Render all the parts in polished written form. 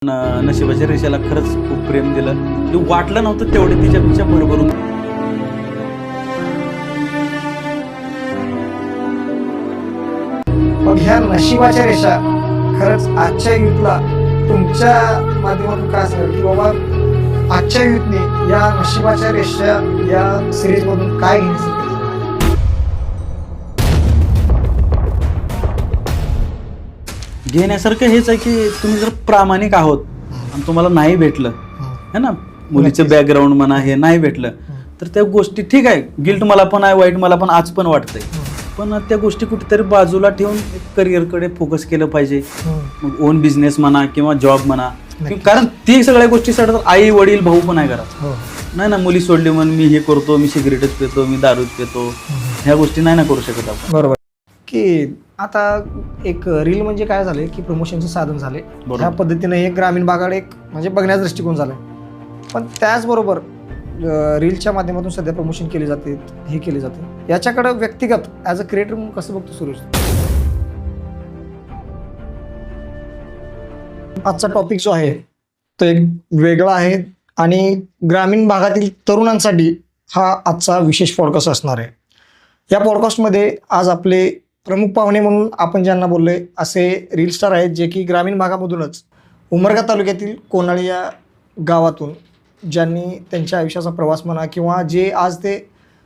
नशिबाच्या रेषेला खरंच खूप प्रेम दिलं. वाटलं नव्हतं तेवढे तिच्यापेक्षा भरभरून. मग ह्या नशिबाच्या रेषा खरंच आजच्या युथला तुमच्या माध्यमातून काय सांगाल की बाबा आजच्या युथने या नशिबाच्या रेषा या सिरीज मधून काय घेण्याचं घेण्यासारखं हेच आहे की तुम्ही जर प्रामाणिक आहोत आणि तुम्हाला नाही भेटलं है ना, मुलीचं बॅकग्राऊंड म्हणा हे नाही भेटलं तर त्या गोष्टी ठीक आहे, गिल्ट मला पण आहे, वाईट मला पण आज पण वाटतंय, पण त्या गोष्टी कुठेतरी बाजूला ठेवून करिअरकडे फोकस केलं पाहिजे. मग ओन बिझनेस म्हणा किंवा जॉब म्हणा, कारण ती सगळ्या गोष्टीसाठी आई वडील भाऊ पण आहे घरात. नाही ना, मुली सोडली म्हणून मी हे करतो, मी सिगरेटच पितो, मी दारूच पितो, ह्या गोष्टी नाही ना करू शकत आपण. बरोबर की आता एक रील म्हणजे काय झाले की प्रमोशनचं साधन झाले, ह्या पद्धतीने हे ग्रामीण भागाकडे एक म्हणजे बघण्याचा दृष्टिकोन झालाय. पण त्याचबरोबर रीलच्या माध्यमातून सध्या प्रमोशन केले जाते, हे केले जाते, याच्याकडे व्यक्तिगत ॲज अ क्रिएटर म्हणून कसं बघतो सुरेश? आजचा टॉपिक जो आहे तो एक वेगळा आहे आणि ग्रामीण भागातील तरुणांसाठी हा आजचा विशेष पॉडकास्ट असणार आहे. या पॉडकास्टमध्ये आज आपले प्रमुख पाहुणे म्हणून आपण ज्यांना बोललोय असे रील स्टार आहेत जे की ग्रामीण भागामधूनच उमरगा तालुक्यातील कोनाळी या गावातून ज्यांनी त्यांच्या आयुष्याचा प्रवास म्हणा किंवा जे आज ते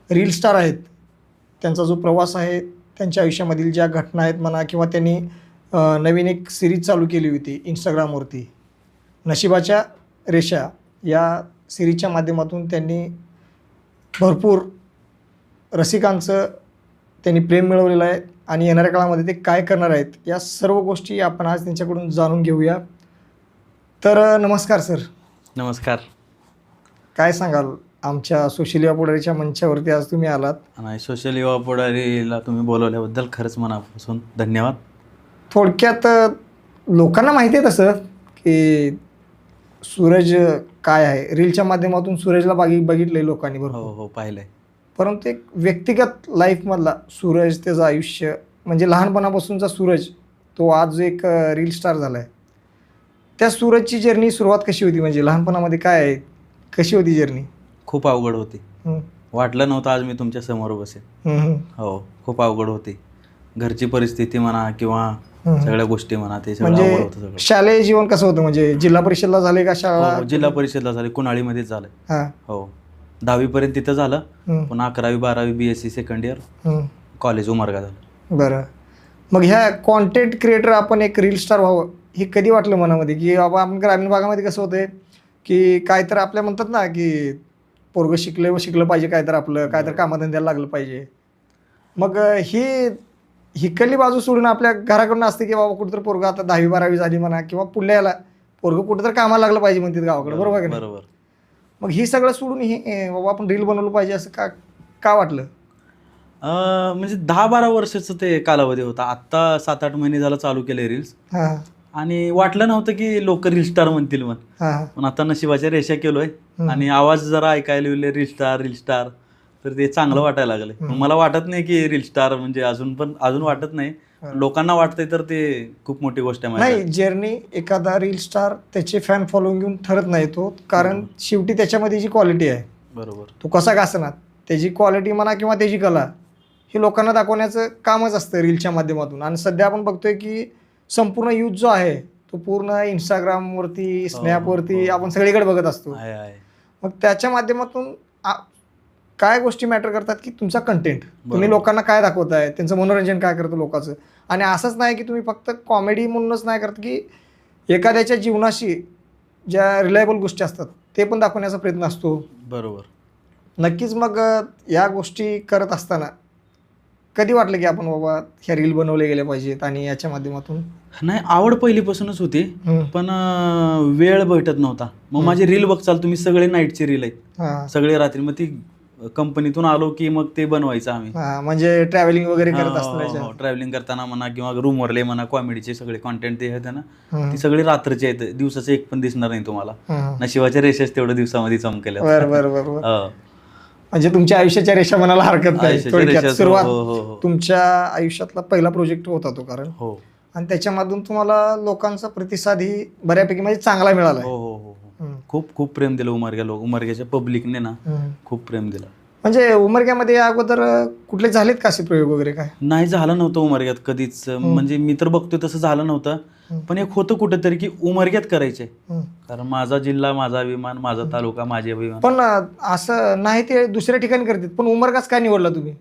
रील स्टार आहेत त्यांचा जो प्रवास आहे, त्यांच्या आयुष्यामधील ज्या घटना आहेत म्हणा किंवा त्यांनी नवीन एक सिरीज चालू केली होती इंस्टाग्रामवरती नशिबाच्या रेषा, या सिरीजच्या माध्यमातून त्यांनी भरपूर रसिकांचं त्यांनी प्रेम मिळवलेलं आहे आणि येणाऱ्या काळामध्ये ते काय करणार आहेत या सर्व गोष्टी आपण आज त्यांच्याकडून जाणून घेऊया. तर नमस्कार सर. नमस्कार. काय सांगाल आमच्या सोशल युवा पुढारीच्या मंचावरती आज तुम्ही आलात? आणि सोशल युवा पुढारीला तुम्ही बोलवल्याबद्दल खरंच मनापासून धन्यवाद. थोडक्यात लोकांना माहिती आहे तसं की सूरज काय आहे, रीलच्या माध्यमातून सूरजला बघितलं आहे लोकांनी बरोबर. हो पाहिलं आहे. परंतु एक व्यक्तिगत लाईफमधला सूरज, त्याचं आयुष्य म्हणजे लहानपणापासूनचा सूरज तो आज एक रील स्टार झाला आहे. त्या सूरजची जर्नी सुरुवात कशी होती, म्हणजे लहानपणामध्ये काय आहे, कशी होती जर्नी? खूप अवघड होती. वाटलं नव्हतं आज मी तुमच्या समोर बसेल. हो, खूप अवघड होती. घरची परिस्थिती म्हणा किंवा सगळ्या गोष्टी म्हणा, ते सगळं अवघड होतं. सगळं शालेय जीवन कसं होतं, म्हणजे जिल्हा परिषदला झाले का शाळा? जिल्हा परिषदला झाले, कुणाळीमध्येच झालं. हो, 10वी पर्यंत तिथं झालं, पण 11वी 12वी BSc second year college Umarga झालं. बरं, मग ह्या कॉन्टेंट क्रिएटर आपण एक रील स्टार व्हावं हे कधी वाटलं मनामध्ये की बाबा आपण ग्रामीण भागामध्ये कसं होतंय की काय तर आपल्या म्हणतात ना की पोरगं शिकलं पाहिजे, काय तर आपलं काय तर कामाधंद्याला लागलं पाहिजे. मग ही हिकडली बाजू सोडून आपल्या घराकडून असते की बाबा कुठेतरी पोरगं आता 10वी 12वी झाली म्हणा किंवा पुढल्या याला पोरगं कुठेतरी कामाला लागलं पाहिजे म्हणतात गावाकडे, बरोबर की नाही? बरोबर. मग ही सगळं सोडून हे बाबा आपण रील बनवलं पाहिजे असं का वाटलं? म्हणजे 10-12 वर्षाचं ते कालावधी होता. आत्ता 7-8 महिने झालं चालू केले रील्स. आणि वाटलं नव्हतं की लोक रील स्टार म्हणतील पण आता नशिबाच्या रेषा केलोय आणि आवाज जरा ऐकायला येईल रील स्टार तर ते चांगलं वाटायला लागलंय. मला वाटत नाही की रील स्टार म्हणजे अजून वाटत नाही, लोकांना वाटतंय तर ते खूप मोठी गोष्ट आहे. नाही, जर्नी एखादा रील स्टार त्याचे फॅन फॉलोइंग घेऊन ठरत नाही तो, कारण शेवटी त्याच्यामध्ये जी क्वालिटी आहे, बरोबर, तो कसा का असणार त्याची क्वालिटी म्हणा किंवा त्याची कला हे लोकांना दाखवण्याचं कामच असतं रीलच्या माध्यमातून. आणि सध्या आपण बघतोय की संपूर्ण यूथ जो आहे तो पूर्ण इंस्टाग्रामवरती, स्नॅपवरती आपण सगळीकडे बघत असतो. मग त्याच्या माध्यमातून काय गोष्टी मॅटर करतात की तुमचा कंटेंट, तुम्ही लोकांना काय दाखवताय, त्यांचं मनोरंजन काय करतं लोकांचं. आणि असंच नाही की तुम्ही फक्त कॉमेडी म्हणूनच नाही करत की एखाद्याच्या जीवनाशी ज्या रिलायबल गोष्टी असतात ते पण दाखवण्याचा प्रयत्न असतो. बरोबर. नक्कीच. मग या गोष्टी करत असताना कधी वाटलं की आपण बाबा ह्या रील बनवले गेल्या पाहिजेत आणि याच्या माध्यमातून? नाही, आवड पहिलीपासूनच होती पण वेळ भेटत नव्हता. मग माझी रील बघ चाल तुम्ही, सगळे नाईटची रील आहेत, सगळे रात्री. मग ती कंपनीतून आलो की मग ते बनवायचं आम्ही. म्हणजे ट्रॅव्हलिंग वगैरे करत असताना, ट्रॅव्हलिंग करताना म्हणा किंवा रूमवरले म्हणा, कॉमेडीचे सगळे कॉन्टेंट ते आहेत ना, ती सगळी रात्रीचे आहेत, दिवसाचं एक पण दिसणार नाही तुम्हाला. नशिबाच्या रेषेच तेवढं दिवसामध्ये चमकेल्या. बरोबर. म्हणजे तुमच्या आयुष्याच्या रेषा म्हणायला हरकत नाही. सुरुवात तुमच्या आयुष्यातला पहिला प्रोजेक्ट होता तो, कारण आणि त्याच्यामधून तुम्हाला लोकांचा प्रतिसादही बऱ्यापैकी म्हणजे चांगला मिळाला हो हो हो हो. खूप प्रेम दिलं उमरग्याच्या पब्लिकने ना खूप प्रेम दिलं. म्हणजे उमरग्यामध्ये या अगोदर कुठले झालेत का असे प्रयोग वगैरे काय? नाही झालं नव्हतं उमरग्यात कधीच. म्हणजे मी तर बघतोय तसं झालं नव्हतं. पण एक होतं कुठेतरी की उमरग्यात करायचे, कारण माझा जिल्हा, माझा अभिमान, माझा तालुका, माझे अभिमान. पण असं नाही ते दुसऱ्या ठिकाणी करतात, पण उमरगाच काय निवडला तुम्ही?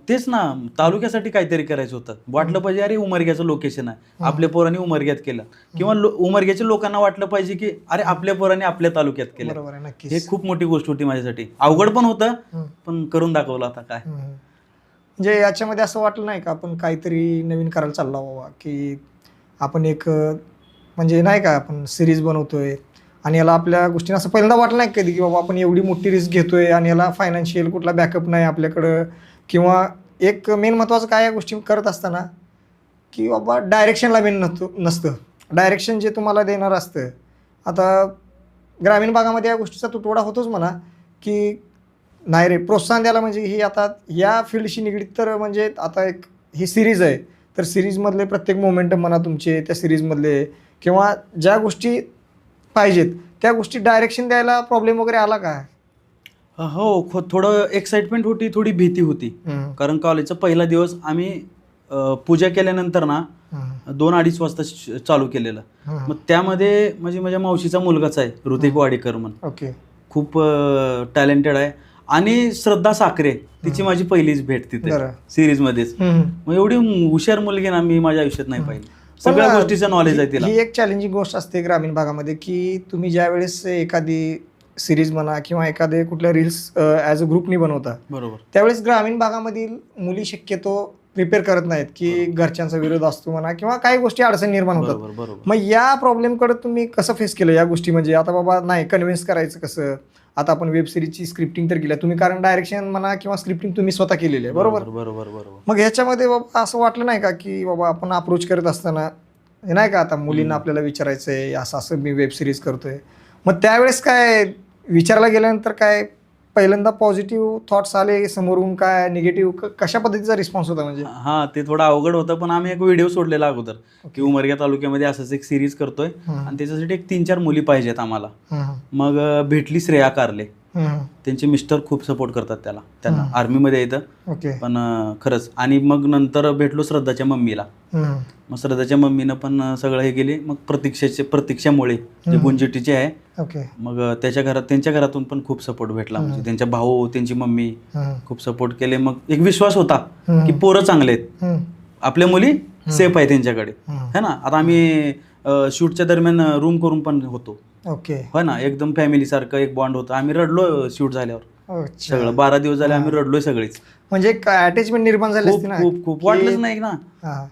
तेच ना, तालुक्यासाठी काहीतरी करायचं होतं. वाटलं पाहिजे अरे उमरग्याचं लोकेशन आहे, आपल्या पोरांनी उमरग्यात केलं, किंवा उमरग्याच्या लोकांना वाटलं पाहिजे की अरे आपल्या पोरांनी आपल्या तालुक्यात केलं. बरोबर आहे, नक्कीच. हे खूप मोठी गोष्ट होती माझ्यासाठी. अवघड पण होतं, पण करून दाखवलं आता काय. म्हणजे याच्यामध्ये असं वाटलं नाही का आपण काहीतरी नवीन करायला चालला बाबा, की आपण एक म्हणजे नाही का आपण सिरीज बनवतोय आणि याला आपल्या गोष्टींना असं पहिल्यांदा वाटलं नाही कधी की बाबा आपण एवढी मोठी रिस्क घेतोय आणि याला फायनान्शियल कुठला बॅकअप नाही आपल्याकडं, किंवा एक मेन महत्त्वाचं काय या गोष्टी करत असताना की बाबा डायरेक्शनला मेन नसतं. डायरेक्शन जे तुम्हाला देणार असतं, आता ग्रामीण भागामध्ये या गोष्टीचा तुटवडा होतोच म्हणा, की नाही रे प्रोत्साहन द्यायला, म्हणजे ही आता या फील्डशी निगडीत तर म्हणजे आता एक ही सिरीज आहे तर सिरीजमधले प्रत्येक मोमेंटम म्हणा तुमचे, त्या सिरीजमधले किंवा ज्या गोष्टी पाहिजेत त्या गोष्टी डायरेक्शन द्यायला प्रॉब्लेम वगैरे आला का? हो, थोडं एक्साइटमेंट होती, थोडी भीती होती. कारण कॉलेजचा पहिला दिवस आम्ही पूजा केल्यानंतर ना 2-2:30 वाजता चालू केलेलं. मग त्यामध्ये म्हणजे माझ्या मावशीचा मुलगाच आहे ऋतिक वाडेकर म्हणून. ओके. खूप टॅलेंटेड आहे. आणि श्रद्धा साखरे, तिची माझी पहिलीच भेट तिथे सिरीजमध्येच. मग एवढी हुशार मुलगी ना मी माझ्या आयुष्यात नाही पाहिली. सगळ्या गोष्टीचं नॉलेज आहे तिला. ही एक चॅलेंजिंग गोष्ट असते ग्रामीण भागामध्ये, की तुम्ही ज्या वेळेस एखादी सिरीज म्हणा किंवा एखादे कुठल्या रील्स ॲज अ ग्रुपनी बनवता, बरोबर, त्यावेळेस ग्रामीण भागामधील मुली शक्यतो प्रिपेअर करत नाहीत, की घरच्यांचा विरोध असतो म्हणा किंवा काही गोष्टी अडचण निर्माण होतात. मग या प्रॉब्लेमकडे तुम्ही कसं फेस केलं या गोष्टी? म्हणजे आता बाबा नाही कन्व्हिन्स करायचं कसं? आता आपण वेब सिरीजची स्क्रिप्टिंग तर केली तुम्ही, कारण डायरेक्शन म्हणा किंवा स्क्रिप्टिंग तुम्ही स्वतः केलेली आहे, बरोबर? मग ह्याच्यामध्ये बाबा असं वाटलं नाही का की बाबा आपण अप्रोच करत असताना हे नाही का आता मुलींना आपल्याला विचारायचं आहे असं असं मी वेब सिरीज करतोय, मग त्यावेळेस काय विचारायला गेल्यानंतर काय पहिल्यांदा पॉझिटिव्ह थॉट्स आले समोरून, काय निगेटिव्ह, कशा पद्धतीचा रिस्पॉन्स होता? म्हणजे ते थोडं अवघड होतं, पण आम्ही एक व्हिडिओ सोडलेला अगोदर की उमरगा तालुक्यामध्ये असंच एक सिरीज करतोय आणि त्याच्यासाठी एक 3-4 मुली पाहिजेत आम्हाला. मग भेटली श्रेया कारले. त्यांचे मिस्टर खूप सपोर्ट करतात त्यांना आर्मीमध्ये येतं. पण खरंच. आणि मग नंतर भेटलो श्रद्धाच्या मम्मीला. मग श्रद्धाच्या मम्मीनं पण सगळं हे केले. मग प्रतीक्षामुळे जे गुंजेटीचे आहे, मग त्यांच्या घरातून पण खूप सपोर्ट भेटला. म्हणजे त्यांच्या भाऊ, त्यांची मम्मी खूप सपोर्ट केले. मग एक विश्वास होता की पोरं चांगले आहेत, आपल्या मुली सेफ आहे त्यांच्याकडे, है ना. आता आम्ही शूटच्या दरम्यान रूम करून पण होतो, हो ना, एकदम फॅमिली सारखं एक बॉन्ड होतं. आम्ही रडलो शूट झाल्यावर, सगळं 12 दिवस झाले आम्ही रडलोय सगळेच. म्हणजे एक अटॅचमेंट निर्माण झाली असती ना? खूप वाटलंच नाही ना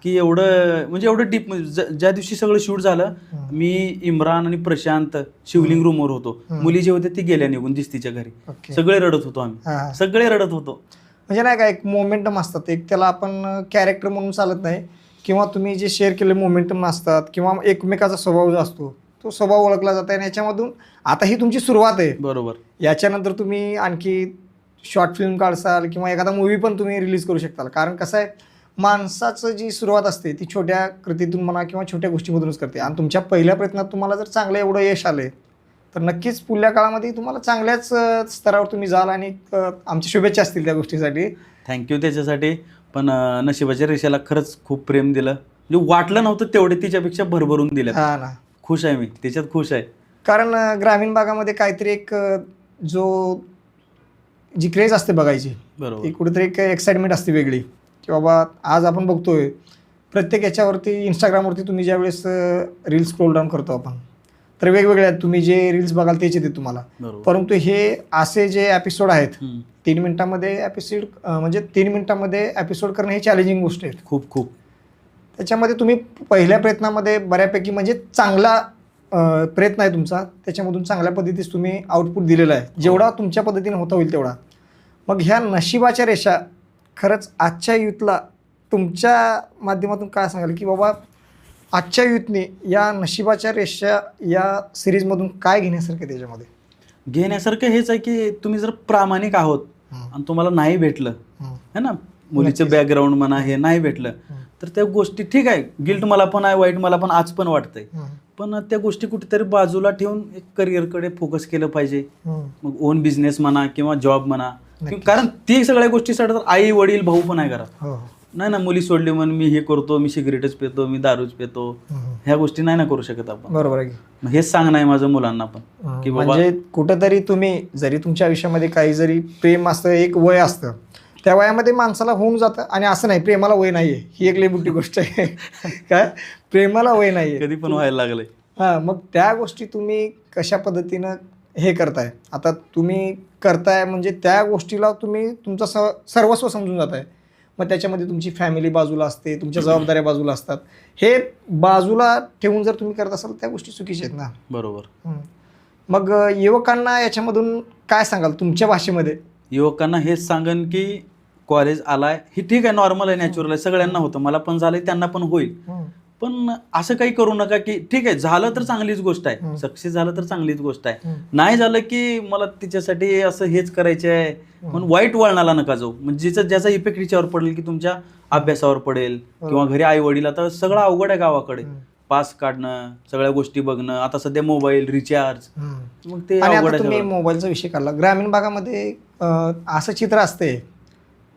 की एवढं डीप. ज्या दिवशी सगळं शूट झालं, मी, इम्रान आणि प्रशांत शिवलिंग रूमवर होतो. मुली जे होते ती गेल्या निघून दिसतीच्या घरी. सगळे रडत होतो आम्ही, सगळे रडत होतो. म्हणजे नाही का एक मोमेंटम असतात, एक त्याला आपण कॅरेक्टर म्हणून चालत नाही, किंवा तुम्ही जे शेअर केले मोमेंटम असतात किंवा एकमेकाचा स्वभाव जो असतो तो स्वभाव ओळखला जात आहे. आणि याच्यामधून आता ही तुमची सुरुवात आहे, बरोबर. याच्यानंतर तुम्ही आणखी शॉर्ट फिल्म काढसाल किंवा एखादा मूवी पण तुम्ही रिलीज करू शकताल. कारण कसं आहे, माणसाचं जी सुरुवात असते ती छोट्या कृतीतून म्हणा किंवा छोट्या गोष्टीमधूनच करते. आणि तुमच्या पहिल्या प्रयत्नात तुम्हाला जर चांगलं एवढं यश आले तर नक्कीच पुढल्या काळामध्ये तुम्हाला चांगल्याच स्तरावर तुम्ही जाल. आणि आमच्या शुभेच्छा असतील त्या गोष्टीसाठी. थँक्यू त्याच्यासाठी. पण नशिबाच्या रेषेला खरंच खूप प्रेम दिलं. म्हणजे वाटलं नव्हतं तेवढे तिच्यापेक्षा भरभरून दिलं. हा ना, खुश आहे मी त्याच्यात, खुश आहे. कारण ग्रामीण भागामध्ये काहीतरी एक जी क्रेज असते बघायची, बरोबर, ती कुठेतरी एक एक्साइटमेंट असते वेगळी, की बाबा आज आपण बघतोय प्रत्येक याच्यावरती इंस्टाग्रामवरती तुम्ही ज्या वेळेस रील्स स्क्रोल डाऊन करतो आपण, तर वेगवेगळ्या तुम्ही जे रील्स बघाल तेच येते तुम्हाला. परंतु हे असे जे एपिसोड आहेत 3 मिनिटामध्ये म्हणजे 3 मिनिटामध्ये एपिसोड करणं ही चॅलेंजिंग गोष्ट आहे खूप खूप. त्याच्यामध्ये तुम्ही पहिल्या प्रयत्नामध्ये बऱ्यापैकी म्हणजे चांगला प्रयत्न आहे तुमचा, त्याच्यामधून चांगल्या पद्धतीस तुम्ही आउटपुट दिलेला आहे, जेवढा तुमच्या पद्धतीने होता होईल तेवढा. मग ह्या नशिबाच्या रेषा खरंच आजच्या युथला तुमच्या माध्यमातून काय सांगाल, की बाबा आजच्या युथने या नशिबाच्या रेषा या सिरीजमधून काय घेण्यासारखं? त्याच्यामध्ये घेण्यासारखं हेच आहे की तुम्ही जर प्रामाणिक आहोत आणि तुम्हाला नाही भेटलं, है ना, मुलीचं बॅकग्राऊंड म्हणा हे नाही भेटलं तर त्या गोष्टी ठीक आहे, गिल्ट मला पण आहे, वाईट मला पण आज पण वाटतंय, पण त्या गोष्टी कुठेतरी बाजूला ठेवून एक करिअरकडे फोकस केलं पाहिजे. मग ओन बिझनेस म्हणा किंवा जॉब म्हणा, कारण ती सगळ्या गोष्टीसाठी तर आई वडील भाऊ पण आहे घरात. नाही ना, मुली सोडली म्हणून मी हे करतो, मी सिगरेटच पितो, मी दारूच पितो, ह्या गोष्टी नाही ना करू शकत आपण. बरोबर आहे. हेच सांगणं आहे माझं मुलांना पण की बाबा म्हणजे कुठंतरी तुम्ही जरी तुमच्या आयुष्यामध्ये काही जरी प्रेम असतं, एक वय असतं, त्या वयामध्ये माणसाला होऊन जातं. आणि असं नाही प्रेमाला वय नाहीये, ही एक लई मोठी गोष्ट आहे. काय प्रेमाला वय नाहीये, कधी पण व्हायला लागलंय. मग त्या गोष्टी तुम्ही कशा पद्धतीनं हे करताय, आता तुम्ही करताय म्हणजे त्या गोष्टीला तुम्ही तुमचं सर्वस्व समजून जाताय. मग त्याच्यामध्ये तुमची फॅमिली बाजूला असते, तुमच्या जबाबदाऱ्या बाजूला असतात. हे बाजूला ठेवून जर तुम्ही करत असाल त्या गोष्टी चुकीच्या आहेत ना. बरोबर. मग युवकांना याच्यामधून काय सांगाल तुमच्या भाषेमध्ये? युवकांना हेच सांगन की कॉलेज आलाय हे ठीक आहे, नॉर्मल आहे, नॅचरल आहे, सगळ्यांना होतं, मला पण झालंय, त्यांना पण होईल. पण असं काही करू नका की ठीक आहे झालं तर चांगलीच गोष्ट आहे, सक्सेस झालं तर चांगलीच गोष्ट आहे, नाही झालं की मला तिच्यासाठी असं हेच करायचं आहे म्हणून वाईट वळणाला नका जाऊ. म्हणजे ज्याचा इफेक्ट तिच्यावर पडेल की तुमच्या अभ्यासावर पडेल किंवा घरी आई वडील. आता सगळं अवघड आहे गावाकडे, पास काढणं, सगळ्या गोष्टी बघणं, आता सध्या मोबाईल रिचार्ज, मग ते अवघड आहे. तुम्ही मोबाईलचा विषय काढला, ग्रामीण भागामध्ये असं चित्र असते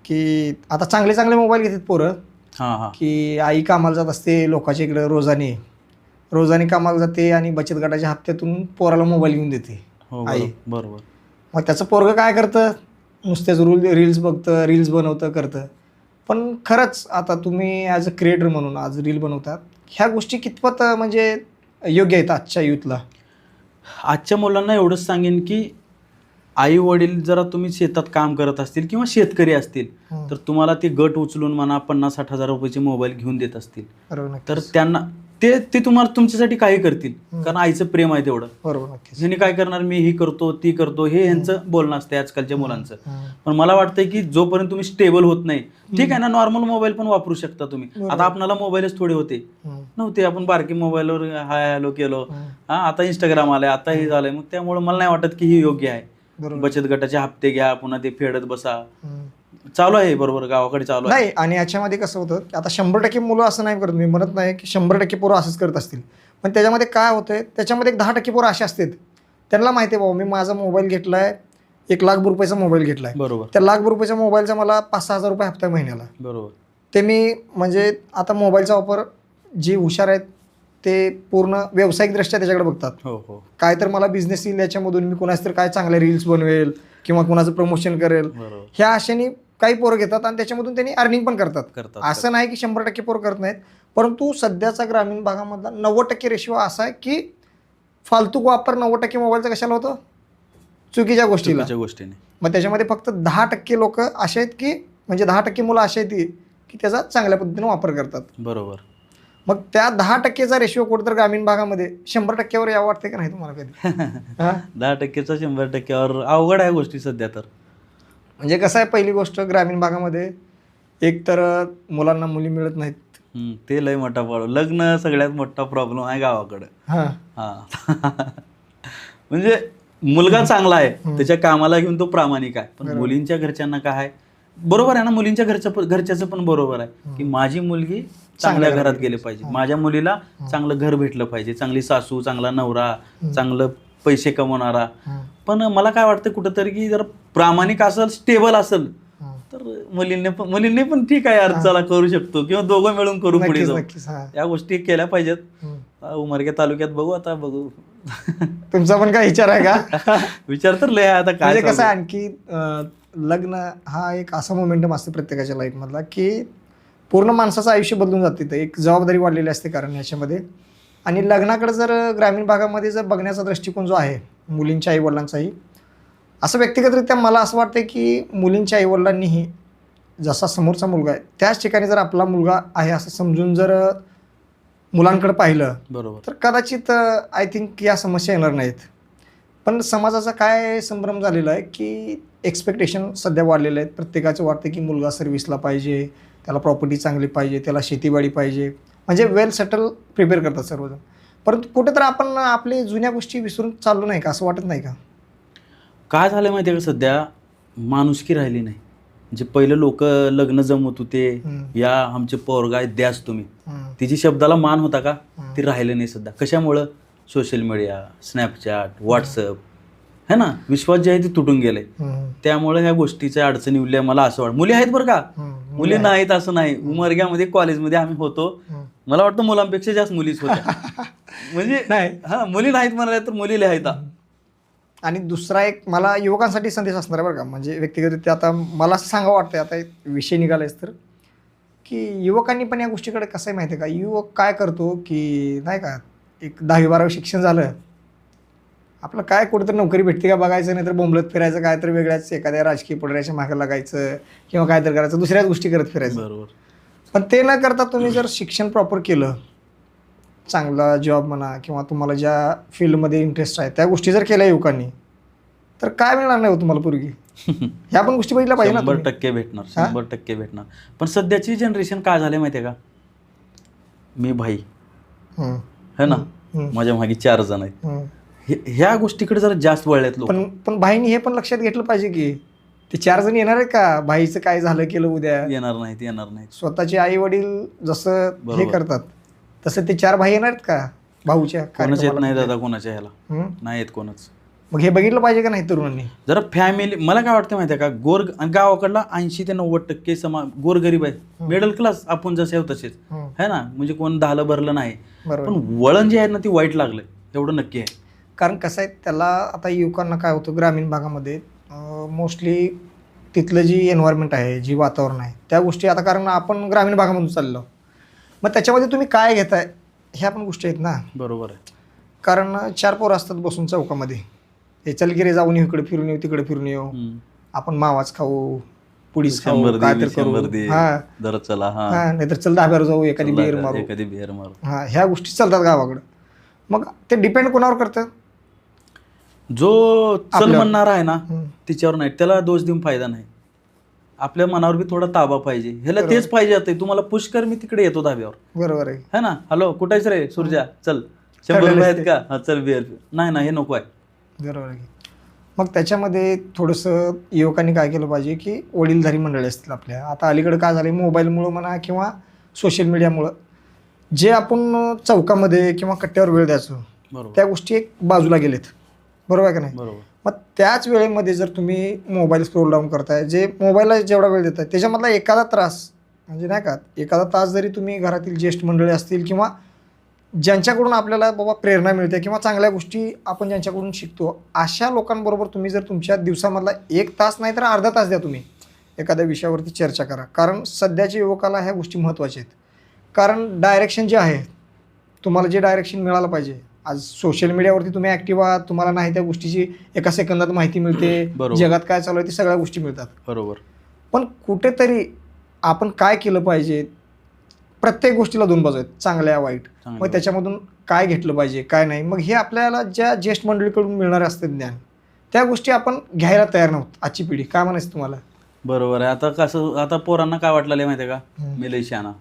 की आता चांगले चांगले मोबाईल घेतात पोरं, की आई कामाला जात असते लोकांच्या इकडं, रोजाने कामाला जाते आणि बचत गटाच्या हप्त्यातून पोराला मोबाईल घेऊन देते आई. बरोबर. मग त्याचं पोरगं काय करतं, नुसतेच रील्स बघतं, रील्स बनवतं, करतं. पण खरंच आता तुम्ही ॲज अ क्रिएटर म्हणून आज रील बनवतात, ह्या गोष्टी कितपत म्हणजे योग्य आहेत आजच्या यूथला? आजच्या मुलांना एवढंच सांगेन की आई वडील जरा तुम्ही शेतात काम करत असतील किंवा शेतकरी असतील तर तुम्हाला ते गट उचलून म्हणा 50-60 हजार रुपयाचे मोबाईल घेऊन देत असतील तर त्यांना ते तुम्हाला तुमच्यासाठी काही करतील, कारण आईचं प्रेम आहे तेवढं. बरोबर. ह्यांनी काय करणार, मी ही करतो ती करतो, हे ह्यांचं बोलणं असतं आजकालच्या मुलांचं. पण मला वाटतंय की जोपर्यंत तुम्ही स्टेबल होत नाही, ठीक आहे ना, नॉर्मल मोबाईल पण वापरू शकता तुम्ही. आता आपल्याला मोबाईलच थोडे होते नव्हते, आपण बारकी मोबाईलवर हाय हॅलो केलो, आता इंस्टाग्राम आलंय, आता हे झालंय. मग त्यामुळे मला नाही वाटत की ही योग्य आहे. बचत गटाचे हप्ते घ्या, पुन्हा ते फेडत बसा, चालू आहे. बरोबर, गावाकडे चालू आहे. नाही, आणि याच्यामध्ये कसं होतं की आता 100% मुलं असं नाही करत, मी म्हणत नाही की 100% पोरं असंच करत असतील, पण त्याच्यामध्ये काय होतंय, त्याच्यामध्ये एक 10% पोरं असे असतात, त्यांना माहिती आहे बाबा मी माझा मोबाईल घेतलाय, 1,00,000 रुपयाचा मोबाईल घेतलाय, बरोबर, त्या 1,00,000 रुपयाच्या मोबाईलचा मला 5-6 हजार रुपये हप्ता महिन्याला. बरोबर. ते मी म्हणजे आता मोबाईलचा वापर जे हुशार आहेत ते पूर्ण व्यावसायिकदृष्ट्या त्याच्याकडे बघतात. काय तर मला बिझनेस येईल याच्यामधून, मी कोणाच तर काय चांगले रील्स बनवेल किंवा कोणाचं प्रमोशन करेल, ह्या आशेने काही पोरं घेतात आणि त्याच्यामधून त्यांनी अर्निंग पण करतात. असं नाही की 100% पोरं करत नाहीत, परंतु सध्याचा ग्रामीण भागामधला 90% रेशिओ असा आहे की फालतू वापर 90% मोबाईलचा कशाला होतो, चुकीच्या गोष्टीला. मग त्याच्यामध्ये फक्त 10% लोक असे आहेत की म्हणजे 10% मुलं अशी आहेत की त्याचा चांगल्या पद्धतीने वापर करतात. बरोबर. मग त्या 10%चा रेशिओ कुठं तर ग्रामीण भागामध्ये 100%वर यावं वाटते का नाही तुम्हाला कधी? 10%चा 100%वर अवघड आहे गोष्टी सध्या. तर म्हणजे कसं आहे, पहिली गोष्ट ग्रामीण भागामध्ये एक तर मुलांना मुली मिळत नाहीत, ते लय मोठा प्रॉब्लेम, लग्न सगळ्यात मोठा प्रॉब्लेम आहे गावाकडे. म्हणजे मुलगा चांगला आहे, त्याच्या कामाला घेऊन तो प्रामाणिक आहे, पण मुलींच्या घरच्यांना काय आहे, बरोबर आहे ना, मुलींच्या घरच्याचं पण बरोबर आहे की माझी मुलगी चांगल्या घरात गेले पाहिजे, माझ्या मुलीला चांगलं घर भेटलं पाहिजे, चांगली सासू, चांगला नवरा, चांगलं पैसे कमवणारा. पण मला काय वाटतं कुठंतरी की जर प्रामाणिक असेल, स्टेबल असेल तर मुलींनी पण ठीक आहे यार, चला करू शकतो किंवा दोघं मिळून करू, पुढे जाऊ. या गोष्टी केल्या पाहिजेत. उमरगे तालुक्यात बघू. तुमचा पण काय विचार आहे का? विचार तर लय आता काय कसं आणखी लग्न हा एक असा मोमेंटम असतो प्रत्येकाच्या लाईफ मधला की पूर्ण माणसाचं आयुष्य बदलून जाते, एक जबाबदारी वाढलेली असते कारण याच्यामध्ये. आणि लग्नाकडे जर ग्रामीण भागामध्ये जर बघण्याचा दृष्टिकोन जो आहे मुलींच्या आईवडिलांचाही, असं व्यक्तिगतरित्या मला असं वाटतं की मुलींच्या आईवडिलांनीही जसा समोरचा मुलगा आहे त्याच ठिकाणी जर आपला मुलगा आहे असं समजून जर मुलांकडे पाहिलं, बरोबर, तर कदाचित आय थिंक या समस्या येणार नाहीत. पण समाजाचा काय संभ्रम झालेला आहे की एक्सपेक्टेशन सध्या वाढलेलं आहे, प्रत्येकाचं वाटतं की मुलगा सर्व्हिसला पाहिजे, त्याला प्रॉपर्टी चांगली पाहिजे, त्याला शेतीवाडी पाहिजे, म्हणजे वेल सेटल प्रिपेअर करतात सर्वजण. परंतु कुठेतरी आपण आपली जुन्या गोष्टी विसरून चाललो नाही का, असं वाटत नाही का? काय झालं माहिती आहे का, सध्या माणुसकी राहिली नाही. जे पहिलं लोक लग्न जमवत होते, हम्म. या आमचे पोरगा द्याच तुम्ही, हम्म. तिची शब्दाला मान होता का? ते राहिलं नाही सध्या. कशामुळं? सोशल मीडिया, स्नॅपचॅट, व्हॉट्सअप, है ना, विश्वास जे आहे ते तुटून गेले. हम्म. त्यामुळे ह्या गोष्टीच्या अडचणी उरल्या मला असं वाटतं. मुली आहेत बरं का, हम्म. मुली नाहीत असं नाही. उमरग्यामध्ये कॉलेजमध्ये आम्ही होतो, हम्म. मला वाटतं मुलांपेक्षा जास्त मुलीच होत्या. म्हणजे नाही. हा, मुली नाहीत म्हणाल्या तर मुली आहेत. आणि दुसरा एक मला युवकांसाठी संदेश असणार आहे बरं का, म्हणजे व्यक्तिगतरित्या आता मला असं सांगावं वाटतंय, आता एक विषय निघालायच तर, की युवकांनी पण या गोष्टीकडे कसं आहे माहिती आहे का, युवक काय करतो की नाही का, एक 10वी-12वी शिक्षण झालं, आपलं काय कुठेतरी नोकरी भेटते का बघायचं, नाही तर बोंबलत फिरायचं, काय तर वेगळ्याच एखाद्या राजकीय पुढाऱ्याच्या मागे लागायचं किंवा काय तर करायचं, दुसऱ्याच गोष्टी करत फिरायचं. बरोबर. पण ते न करता तुम्ही जर शिक्षण प्रॉपर केलं, चांगला जॉब म्हणा किंवा तुम्हाला ज्या फील्डमध्ये इंटरेस्ट आहे त्या गोष्टी जर केल्या युवकांनी, तर काय मिळणार नाही हो तुम्हाला पोरगी. ह्या पण गोष्टी बघितल्या पाहिजे ना. 100% भेटणार, 100% भेटणार. पण सध्याची जनरेशन काय झाले माहितीये का, मी भाई है ना, माझ्या मागे 4 जण आहेत, ह्या गोष्टीकडे जरा जास्त वळलेत लोक. पण भाईनी हे पण लक्षात घेतलं पाहिजे की ते 4 जण येणार आहे का, भाईचं काय झालं केलं उद्या येणार नाहीत. स्वतःचे आई वडील जसं हे करतात तसं ते 4 भाई येणार आहेत का भाऊच्या? कोणाच येत नाही दादा, कोणाच्या ह्याला नाही येत कोणाच. मग हे बघितलं पाहिजे का नाही तरुणांनी? जरा फॅमिली, मला काय वाटतं माहिती आहे का, गावाकडला 80 ते 90% गोरगरीब आहे, मिडल क्लास आपण जसे आहोत तसेच है ना, म्हणजे कोण दहाला भरलं नाही. पण वळण जे आहे ना, ती वाईट लागलं एवढं नक्की आहे. कारण कसं आहे, त्याला आता युवकांना काय होतं, ग्रामीण भागामध्ये मोस्टली तिथलं जी एन्व्हायरमेंट आहे, जी वातावरण आहे, त्या गोष्टी आता, कारण आपण ग्रामीण भागामधून चाललो, मग त्याच्यामध्ये तुम्ही काय घेताय ह्या पण गोष्टी आहेत ना. बरोबर आहे. कारण 4 पोरं असतात बसून चौकामध्ये, हे चल की रे जाऊन इकडे फिरून येऊ, तिकडे फिरून येऊ, आपण मावाच खाऊ, पुडीच खाऊ, काय तर करू, हा चला, हा नाहीतर चल धाब्यावर जाऊ, एखादी बिअर मारू, हा ह्या गोष्टी चालतात गावाकडं. मग ते डिपेंड कोणावर करतं? जो चल म्हणणार आहे ना तिच्यावर नाही, त्याला दोष देऊन फायदा नाही. आपल्या मनावर बी थोडा ताबा पाहिजे, ह्याला तेच पाहिजे. आता तुम्हाला पुश कर, मी तिकडे येतो धाब्यावर, बरोबर आहे है ना, हॅलो कुठायच रे सुरजा, चल 100 रुपये आहेत का, हा चल बिअर, नाही हे नको आहे. बरोबर आहे. मग त्याच्यामध्ये थोडंसं युवकांनी काय केलं पाहिजे की वडीलधारी मंडळी असतील आपल्या, आता अलीकडे काय झालं, मोबाईलमुळं म्हणा किंवा सोशल मीडियामुळं जे आपण चौकामध्ये किंवा कट्ट्यावर वेळ द्यायचो त्या गोष्टी एक बाजूला गेलेत, बरोबर आहे का नाही? बरोबर. मग त्याच वेळेमध्ये जर तुम्ही मोबाईल स्क्रोल डाऊन करताय, जे मोबाईलला जेवढा वेळ देताय त्याच्यामधला एखादा त्रास, म्हणजे नाही का, एखादा तास जरी तुम्ही घरातील ज्येष्ठ मंडळी असतील किंवा ज्यांच्याकडून आपल्याला बाबा प्रेरणा मिळते किंवा चांगल्या गोष्टी आपण ज्यांच्याकडून शिकतो, अशा लोकांबरोबर तुम्ही जर तुमच्या दिवसामधला 1 तास नाही तर अर्धा तास द्या, तुम्ही एखाद्या विषयावरती चर्चा करा. कारण सध्याच्या युवकाला ह्या गोष्टी महत्त्वाच्या आहेत. कारण डायरेक्शन जे आहे, तुम्हाला जे डायरेक्शन मिळालं पाहिजे, आज सोशल मीडियावरती तुम्ही ॲक्टिव्ह आहात, तुम्हाला नाही त्या गोष्टीची एका सेकंदात माहिती मिळते, जगात काय चालू आहे ते सगळ्या गोष्टी मिळतात, बरोबर. पण कुठेतरी आपण काय केलं पाहिजे, प्रत्येक गोष्टीला 2 बाजू आहेत, चांगल्या वाईट. मग त्याच्यामधून काय घेतलं पाहिजे काय नाही, मग हे आपल्याला ज्या ज्येष्ठ मंडळीकडून मिळणारे असते ज्ञान, त्या गोष्टी आपण घ्यायला तयार नव्हतो आजची पिढी. काय म्हणायचं तुम्हाला? बरोबर आहे. आता कसं, आता पोरांना काय वाटलं माहिती आहे का, मी लय शहाणा,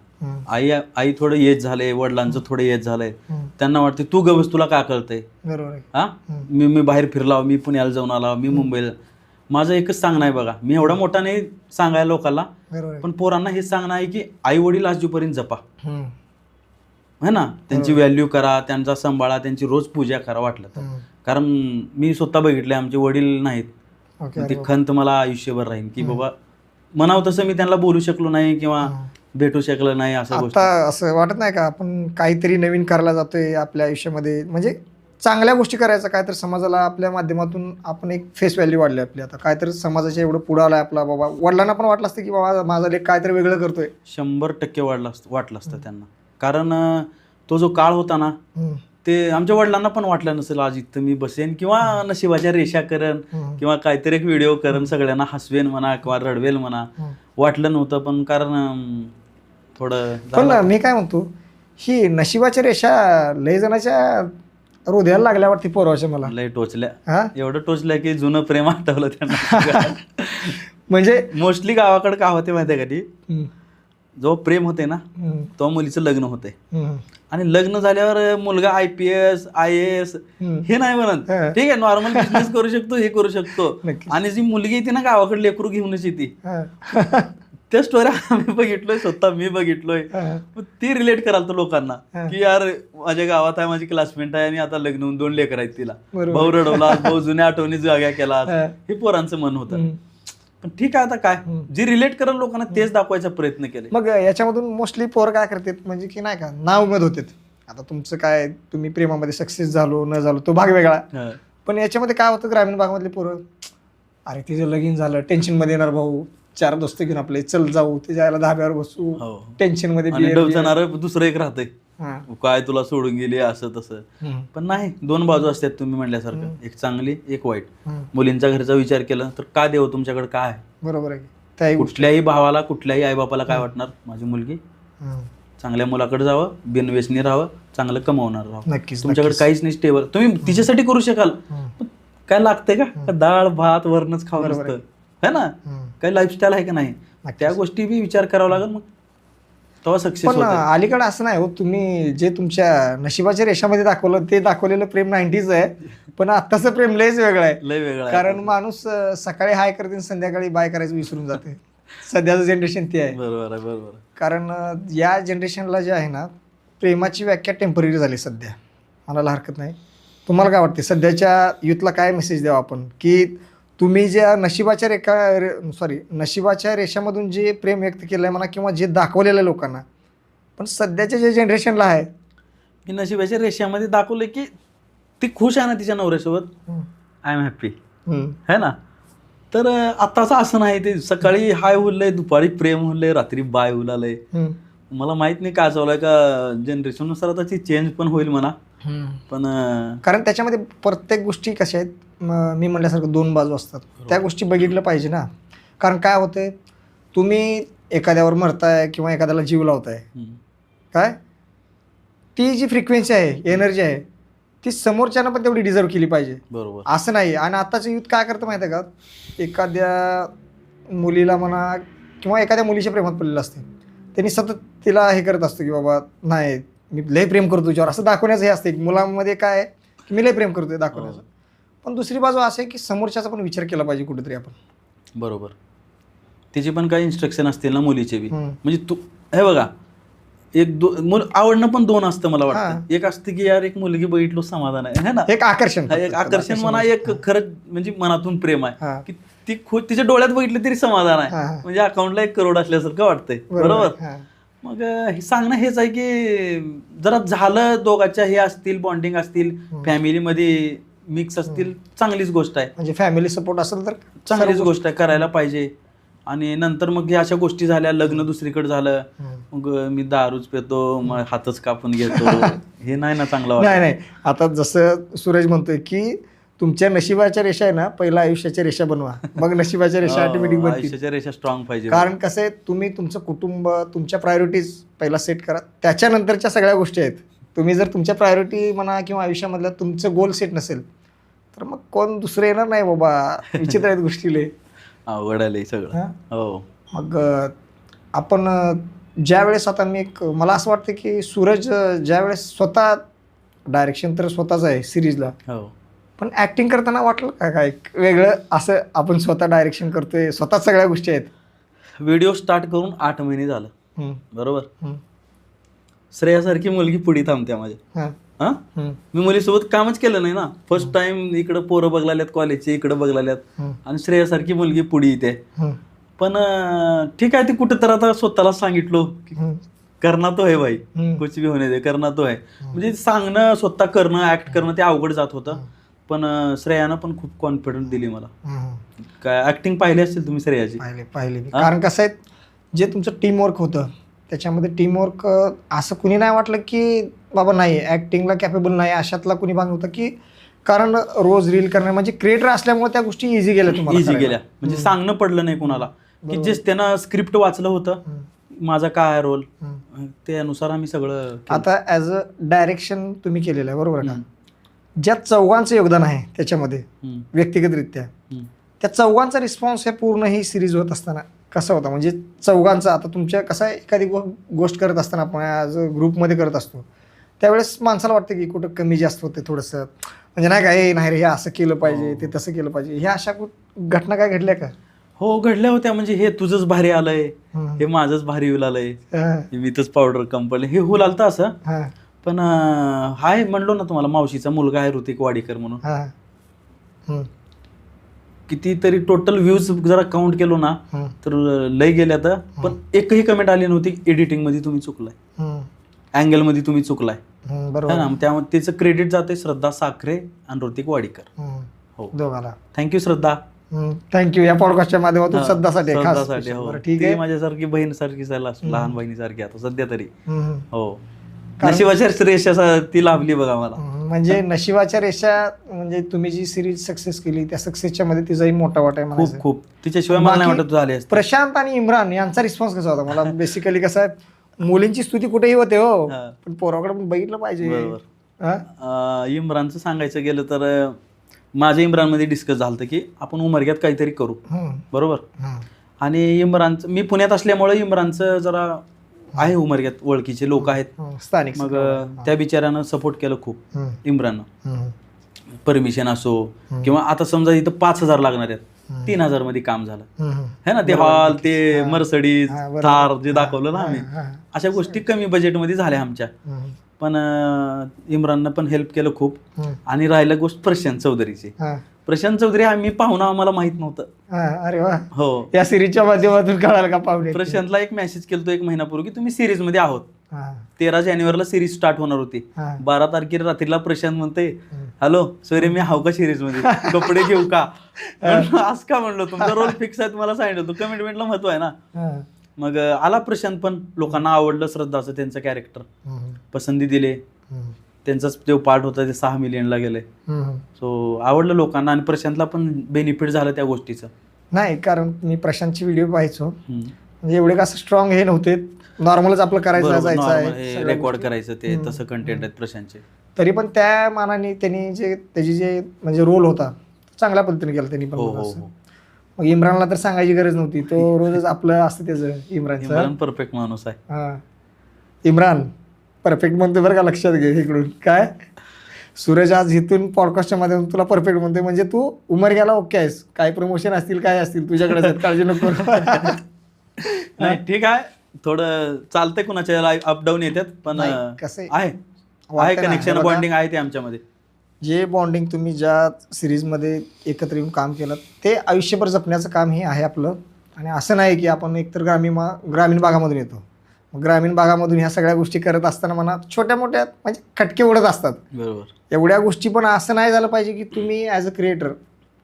आई थोडं येत झालंय, वडिलांचं थोडं येत झालंय, त्यांना वाटते तू गवस, तुला काय कळतंय, बरोबर. हा मी बाहेर फिरलाव, मी पुण्याला जाऊन आला, मी मुंबईला. माझं एकच सांगणं आहे बघा, मी एवढा मोठा नाही सांगायला लोकांना, पण पोरांना हेच सांगणं आहे की आई वडील आजूपर्यंत जपा, है ना, त्यांची व्हॅल्यू करा, त्यांचा सांभाळा, त्यांची रोज पूजा करा वाटलं तर. कारण मी स्वतः बघितलंय, आमचे वडील नाहीत, ती खंत मला आयुष्यभर राहील की बाबा म्हणावं तसं मी त्यांना बोलू शकलो नाही किंवा भेटू शकलं नाही. आता असं वाटत नाही का, आपण काहीतरी नवीन करायला जातोय आपल्या आयुष्यामध्ये, म्हणजे चांगल्या गोष्टी करायचं, काय तर समाजाला आपल्या माध्यमातून आपण एक फेस व्हॅल्यू वाढली आपली, आता काय तर समाजाच्या एवढं पुढं आलाय आपला, बाबा वडिलांना पण वाटलं असतं की बाबा माझा लेख काय तर वेगळं करतोय. 100% वाटलं असतं त्यांना. कारण तो जो काळ होता ना, ते आमच्या वडिलांना पण वाटलं नसेल आज इथं मी बसेन किंवा नशिबाच्या रेषा करण किंवा काहीतरी एक व्हिडिओ करण, सगळ्यांना हसवेन म्हणा किंवा रडवेल म्हणा, वाटलं नव्हतं. पण कारण थोडं, पण मी काय म्हणतो, ही नशिबाच्या रेषा लय जणाच्या हृदयाला लागल्यावरती पोरवाच्या मला लय टोचल्या, एवढं टोचल्या की जुनं प्रेम आठवलं त्यांना. म्हणजे मोस्टली गावाकडे काय होते माहिती आहे का, ती जेव्हा प्रेम होते ना तेव्हा मुलीचं लग्न होते आणि लग्न झाल्यावर मुलगा IPS IAS हे नाही म्हणत. ठीक आहे, नॉर्मल बिझनेस करू शकतो, हे करू शकतो. आणि जी मुलगी येते ना गावाकडे लेकरू घेऊनच येते, त्या स्टोरी आम्ही बघितलोय, स्वतः मी बघितलोय. ती रिलेट कराल तर लोकांना की यार माझ्या गावात आहे, माझी क्लासमेट आहे आणि आता लग्न होऊन 2 लेकर आहेत तिला, भाऊ रडवला, भाऊ जुन्या आठवणी जाग्या केला, हे पोरांचं मन होतं. पण ठीक आहे, आता काय जे रिलेट करेल लोकांना तेच दाखवायचा प्रयत्न केले. मग याच्यामधून मोस्टली पोर काय करतात म्हणजे की नाही का नाव उमेद होते. आता तुमचं काय, तुम्ही प्रेमामध्ये सक्सेस झालो न झालो तो भाग वेगळा, पण याच्यामध्ये काय होतं ग्रामीण भागामधले पोरं, अरे तिचं लगीन झालं, टेन्शन मध्ये येणार भाऊ, 4 दोस्त घेऊन आपले चल जाऊ, त्याच्या आईला धाब्यावर बसू, टेन्शन मध्ये डवचणार दुसरं एक राहतंय, काय तुला सोडून गेली असं तसं. पण नाही, 2 बाजू असतात तुम्ही म्हणल्यासारखं, एक चांगली एक वाईट. मुलींच्या घरचा विचार केला तर काय देव तुमच्याकडे काय आहे, बरोबर आहे. कुठल्याही भावाला कुठल्याही आईबापाला काय वाटणार, माझी मुलगी चांगल्या मुलाकडे जावं, बिनव्यसनी राहावं, चांगलं कमवणार राहावं. नक्कीच. तुमच्याकडे काहीच नाही स्टेबल, तुम्ही तिच्यासाठी करू शकाल. काय लागतंय का, डाळ भात वरणच खावं नसतं है ना, काही लाईफस्टाईल आहे का नाही, त्या गोष्टी बी विचार करावा लागेल, मग तेव्हा सक्सेस. पण अलीकडे असं नाही हो, तुम्ही जे तुमच्या नशिबाच्या रेषामध्ये दाखवलं ते दाखवलेलं प्रेम 90s आहे, पण आत्ताचं प्रेम लयच वेगळं आहे. लय वेगळं आहे. कारण माणूस सकाळी हाय करते आणि संध्याकाळी बाय करायचं विसरून जाते. सध्याचं जनरेशन ते आहे. बरोबर आहे, बरोबर. कारण या जनरेशनला जे आहे ना, प्रेमाची व्याख्या टेम्पररी झाली सध्या, म्हणायला हरकत नाही. तुम्हाला काय वाटते सध्याच्या युथला काय मेसेज द्यावा आपण, की तुम्ही ज्या नशिबाच्या रेषामधून जे प्रेम व्यक्त केलं आहे म्हणा, किंवा जे दाखवलेलं आहे लोकांना, पण सध्याच्या जे जनरेशनला आहे की नशिबाच्या रेषामध्ये दाखवलं की ती खुश आहे ना तिच्या नवऱ्यासोबत, आय एम हॅप्पी है ना. तर आत्ताचं असं नाही, ते सकाळी हाय हुललंय, दुपारी प्रेम हुललंय, रात्री बाय हुलालय. मला माहित नाही काय चालू आहे का, जनरेशननुसार आता ती चेंज पण होईल म्हणा. पण कारण त्याच्यामध्ये प्रत्येक गोष्टी कशा आहेत, मी म्हणल्यासारखं 2 बाजू असतात, त्या गोष्टी बघितलं पाहिजे ना. कारण काय होतंय, तुम्ही एखाद्यावर मरताय किंवा एखाद्याला जीव लावताय, काय ती जी फ्रिक्वेन्सी आहे, एनर्जी आहे, ती समोरच्यानं पण तेवढी डिझर्व केली पाहिजे. बरोबर, असं नाही. आणि आत्ताचं युथ काय करतं माहिती आहे का, एखाद्या मुलीला म्हणा किंवा एखाद्या मुलीच्या प्रेमात पडलेलं असते, त्यांनी सतत तिला हे करत असतो की बाबा नाही मी लय प्रेम करतो तुझ्यावर, असं दाखवण्याचं हे असते. मुलांमध्ये काय आहे की मी लय प्रेम करतोय दाखवण्याचं. पण दुसरी बाजू असं आहे की समोरच्याचा पण विचार केला पाहिजे कुठेतरी आपण. बरोबर, तिची पण काही इन्स्ट्रक्शन असतील ना मुलीचे बी. म्हणजे तू हे बघा, आवडणं पण 2 असतं मला वाटतं. एक असतं की यार एक मुलगी बघितलो समाधान आहे ना, एक आकर्षण म्हणा, एक खरंच म्हणजे मनातून प्रेम आहे की ती तिच्या डोळ्यात बघितलं तरी समाधान आहे, म्हणजे अकाउंटला 1 करोड असल्यासारखं वाटतंय. बरोबर. मग हे सांगणं हेच आहे की जरा झालं, दोघांच्या हे असतील, बॉन्डिंग असतील, फॅमिलीमध्ये मिक्स असतील, चांगलीच गोष्ट आहे. म्हणजे फॅमिली सपोर्ट असेल तर चांगलीच गोष्ट आहे, करायला पाहिजे. आणि नंतर मग हे अशा गोष्टी झाल्या, लग्न दुसरीकडे झालं, मग मी दारूच पितो, मग हातच कापून घेतो, हे नाही ना चांगलं वाटत. नाही. आता जसं सूरज म्हणतोय की तुमच्या नशिबाच्या रेषा आहे ना, पहिला आयुष्याच्या रेषा बनवा, मग नशिबाच्या रेषा ऑटोमॅटिक बनतील. आयुष्याच्या रेषा स्ट्रॉंग पाहिजे. कारण कसं आहे, तुम्ही तुमचं कुटुंब, तुमच्या प्रायोरिटीज पहिला सेट करा, त्याच्यानंतरच्या सगळ्या गोष्टी आहेत. तुम्ही जर तुमच्या प्रायोरिटी म्हणा किंवा आयुष्यामधलं तुमचं गोल सेट नसेल तर मग कोण दुसरं येणार नाही बाबा. विचित्र आहेत गोष्टीले, अवघड आहे सगळं. हो. मग आपण ज्या वेळेस, आता मला असं वाटतं की सूरज ज्यावेळेस स्वतः डायरेक्शन तर स्वतःच आहे सिरीजला, पण ऍक्टिंग करताना वाटलं काय वेगळं असं, आपण स्वतः डायरेक्शन करतोय, स्वतः सगळ्या गोष्टी आहेत. व्हिडिओ स्टार्ट करून 8 महिने झालं. बरोबर. श्रेयासारखी मुलगी पुढे थांबते माझ्या. मी मुलीसोबत कामच केलं नाही ना, फर्स्ट टाइम इकडं पोरं बघलाल्यात, कॉलेजचे इकडं बघलाल्यात, आणि श्रेयासारखी मुलगी पुढे येते. पण ठीक आहे, ती कुठं तर आता स्वतःला सांगितलो करना तो है भाई, कुछ भी होने दे, करना तो है. म्हणजे सांगणं, स्वतः करणं, ऍक्ट करणं ते अवघड जात होतं. पण श्रेयानं पण खूप कॉन्फिडन्स दिली मला. काय ऍक्टिंग पाहिली असेल तुम्ही श्रेयाची? पाहिली. कारण कसं आहे, जे तुमचं टीमवर्क होतं त्याच्यामध्ये, टीमवर्क असं कुणी नाही वाटलं की बाबा नाही ऍक्टिंगला कॅपेबल नाही, अशातला कुणी भाग होता की, कारण रोज रील करणं म्हणजे क्रिएटर असल्यामुळे त्या गोष्टी इझी गेल्या तुम्हाला. इझी गेल्या म्हणजे सांगणं पडलं नाही कुणाला, की जे त्यानं स्क्रिप्ट वाचलं होतं, माझा काय रोल, त्यानुसार आम्ही सगळं. आता ॲज अ डायरेक्शन तुम्ही केलेलं आहे, बरोबर का? ज्या 4घांचं योगदान आहे त्याच्यामध्ये व्यक्तिगतरित्या, त्या 4घांचा रिस्पॉन्स हे पूर्ण ही सिरीज होत असताना कसा होता म्हणजे चौघांचा आता तुमच्या कसं आहे एखादी गोष्ट करत असताना आपण ॲज अ ग्रुपमध्ये करत असतो त्यावेळेस माणसाला वाटतं की कुठं कमी जास्त होते थोडंसं म्हणजे नाही का हे नाही रे हे असं केलं पाहिजे ते तसं केलं पाहिजे ह्या अशा घटना काय घडल्या का? हो घडल्या होत्या. म्हणजे हे तुझंच भारी आलंय, हे माझंच भारी होईल आलंय, मी इथंच पावडर कंपनी हे होईल आलतं असं. पण हाय म्हणलो ना तुम्हाला, मावशीचा मुलगा आहे ऋतिक वाडीकर म्हणून. कितीतरी टोटल व्ह्यूज जरा काउंट केलो ना तर लय गेल्या तर, पण एकही कमेंट आली नव्हती एडिटिंग मध्ये तुम्ही चुकलाय, अँगल मध्ये तुम्ही चुकलाय. बरोबर ना त्यामुळे त्याचं क्रेडिट जाते श्रद्धा साखरे आणि ऋतिक वाडीकर. हो दोघाला थँक्यू श्रद्धा. थँक्यू. या पॉडकास्टच्या माध्यमातून श्रद्धासाठी हो ठीक ती आहे. माझ्यासारखी बहीण सारखी लहान बहिणीसारखी आता सध्या तरी. हो नशिबाच्या रेषा ती लाभली बघा मला. म्हणजे नशिबाच्या रेषा म्हणजे तुम्ही जी सिरीज सक्सेस केली त्या सक्सेसच्या मध्ये तिचाही मोठा वाटा आहे. खूप खूप तिच्याशिवाय मला नाही वाटत झाले. प्रशांत आणि इम्रान यांचा रिस्पॉन्स कसा होता? मला बेसिकली कसं आहे मुलींची स्तुती कुठेही होते हो, पण पोराकडे पण बघितलं पाहिजे. इम्रानचं सांगायचं गेलं तर माझ्या इम्रानमध्ये डिस्कस झालं होतं की आपण उमरग्यात काहीतरी करू, बरोबर. आणि इम्रानचं मी पुण्यात असल्यामुळे इम्रानचं जरा आहे उमरग्यात ओळखीचे लोक आहेत स्थानिक. मग त्या बिचाऱ्यानं सपोर्ट केलं खूप इम्राननं. परमिशन असो किंवा आता समजा इथं 5,000 लागणार आहेत, 3,000 मध्ये काम झालं है ना. ते हॉल, ते मर्सडीज, थार जे दाखवलं ना आम्ही, अशा गोष्टी कमी बजेटमध्ये झाल्या आमच्या. पण इम्राननं पण हेल्प केलं खूप. आणि राहिलं गोष्ट प्रशांत चौधरीची. प्रशांत चौधरी आम्ही पाहुणा आम्हाला माहित नव्हतं. अरे वा. हो या सिरीजच्या माध्यमातून कळालं का पाहुणे? प्रशांतला एक मेसेज केलतो 1 महिन्यापूर्वी की तुम्ही सिरीज मध्ये आहोत. 13 जानेवारीला सिरीज स्टार्ट होणार होती. 12 तारखेला रात्रीला प्रशांत म्हणते हॅलो सॉरी मी हाव का सिरीज मध्ये, कपडे घेऊ का? असं का म्हणलो, तुमचा रोल फिक्स आहे तुम्हाला सांगितलं होतं, कमिटमेंटला महत्व आहे ना. मग आला प्रशांत पण, लोकांना आवडलं श्रद्धाचं त्यांचं कॅरेक्टर, पसंती दिले. त्यांचाच जो पार्ट होता ते 6 मिलियनला गेले. सो आवडलं लोकांना आणि प्रशांतला पण बेनिफिट झालं त्या गोष्टीचं. नाही कारण मी प्रशांतची व्हिडिओ पाहायचो, म्हणजे एवढे कसं स्ट्रॉंग हे नव्हते, नॉर्मलच आपलं करायचं जायचं रेकॉर्ड करायचं ते तसं कंटेंट आहेत प्रशांतचे. तरी पण त्या मानाने त्यांनी जे त्याची जे म्हणजे रोल होता चांगल्या पद्धतीने केला त्यांनी पण. मग इम्रानला तर सांगायची गरज नव्हती, तो रोजच आपलं असतं त्याचं. इम्रान परफेक्ट माणूस आहे. इम्रान परफेक्ट म्हणतो बरं का, लक्षात घे इकडून. काय सूरज आज इथून पॉडकास्टच्या माध्यमातून तुला परफेक्ट म्हणतोय म्हणजे तू उमरग्याला ओके आहेस. काय प्रमोशन असतील काय असतील तुझ्याकडे, काळजी नको. नाही ठीक आहे, थोडं चालतंय, कुणाच्या अपडाऊन येतात पण कसं आहे कनेक्शन, बॉन्डिंग आहे ते आमच्यामध्ये. जे बॉन्डिंग तुम्ही ज्या सिरीजमध्ये एकत्र येऊन काम केलं ते आयुष्यभर जपण्याचं काम हे आहे आपलं. आणि असं नाही की आपण एकतर ग्रामीण भागामधून येतो, ग्रामीण भागामधून ह्या सगळ्या गोष्टी करत असताना मनात छोट्या मोठ्या म्हणजे खटके उडत असतात. बरोबर. एवढ्या गोष्टी पण असं नाही झालं पाहिजे की तुम्ही ॲज अ क्रिएटर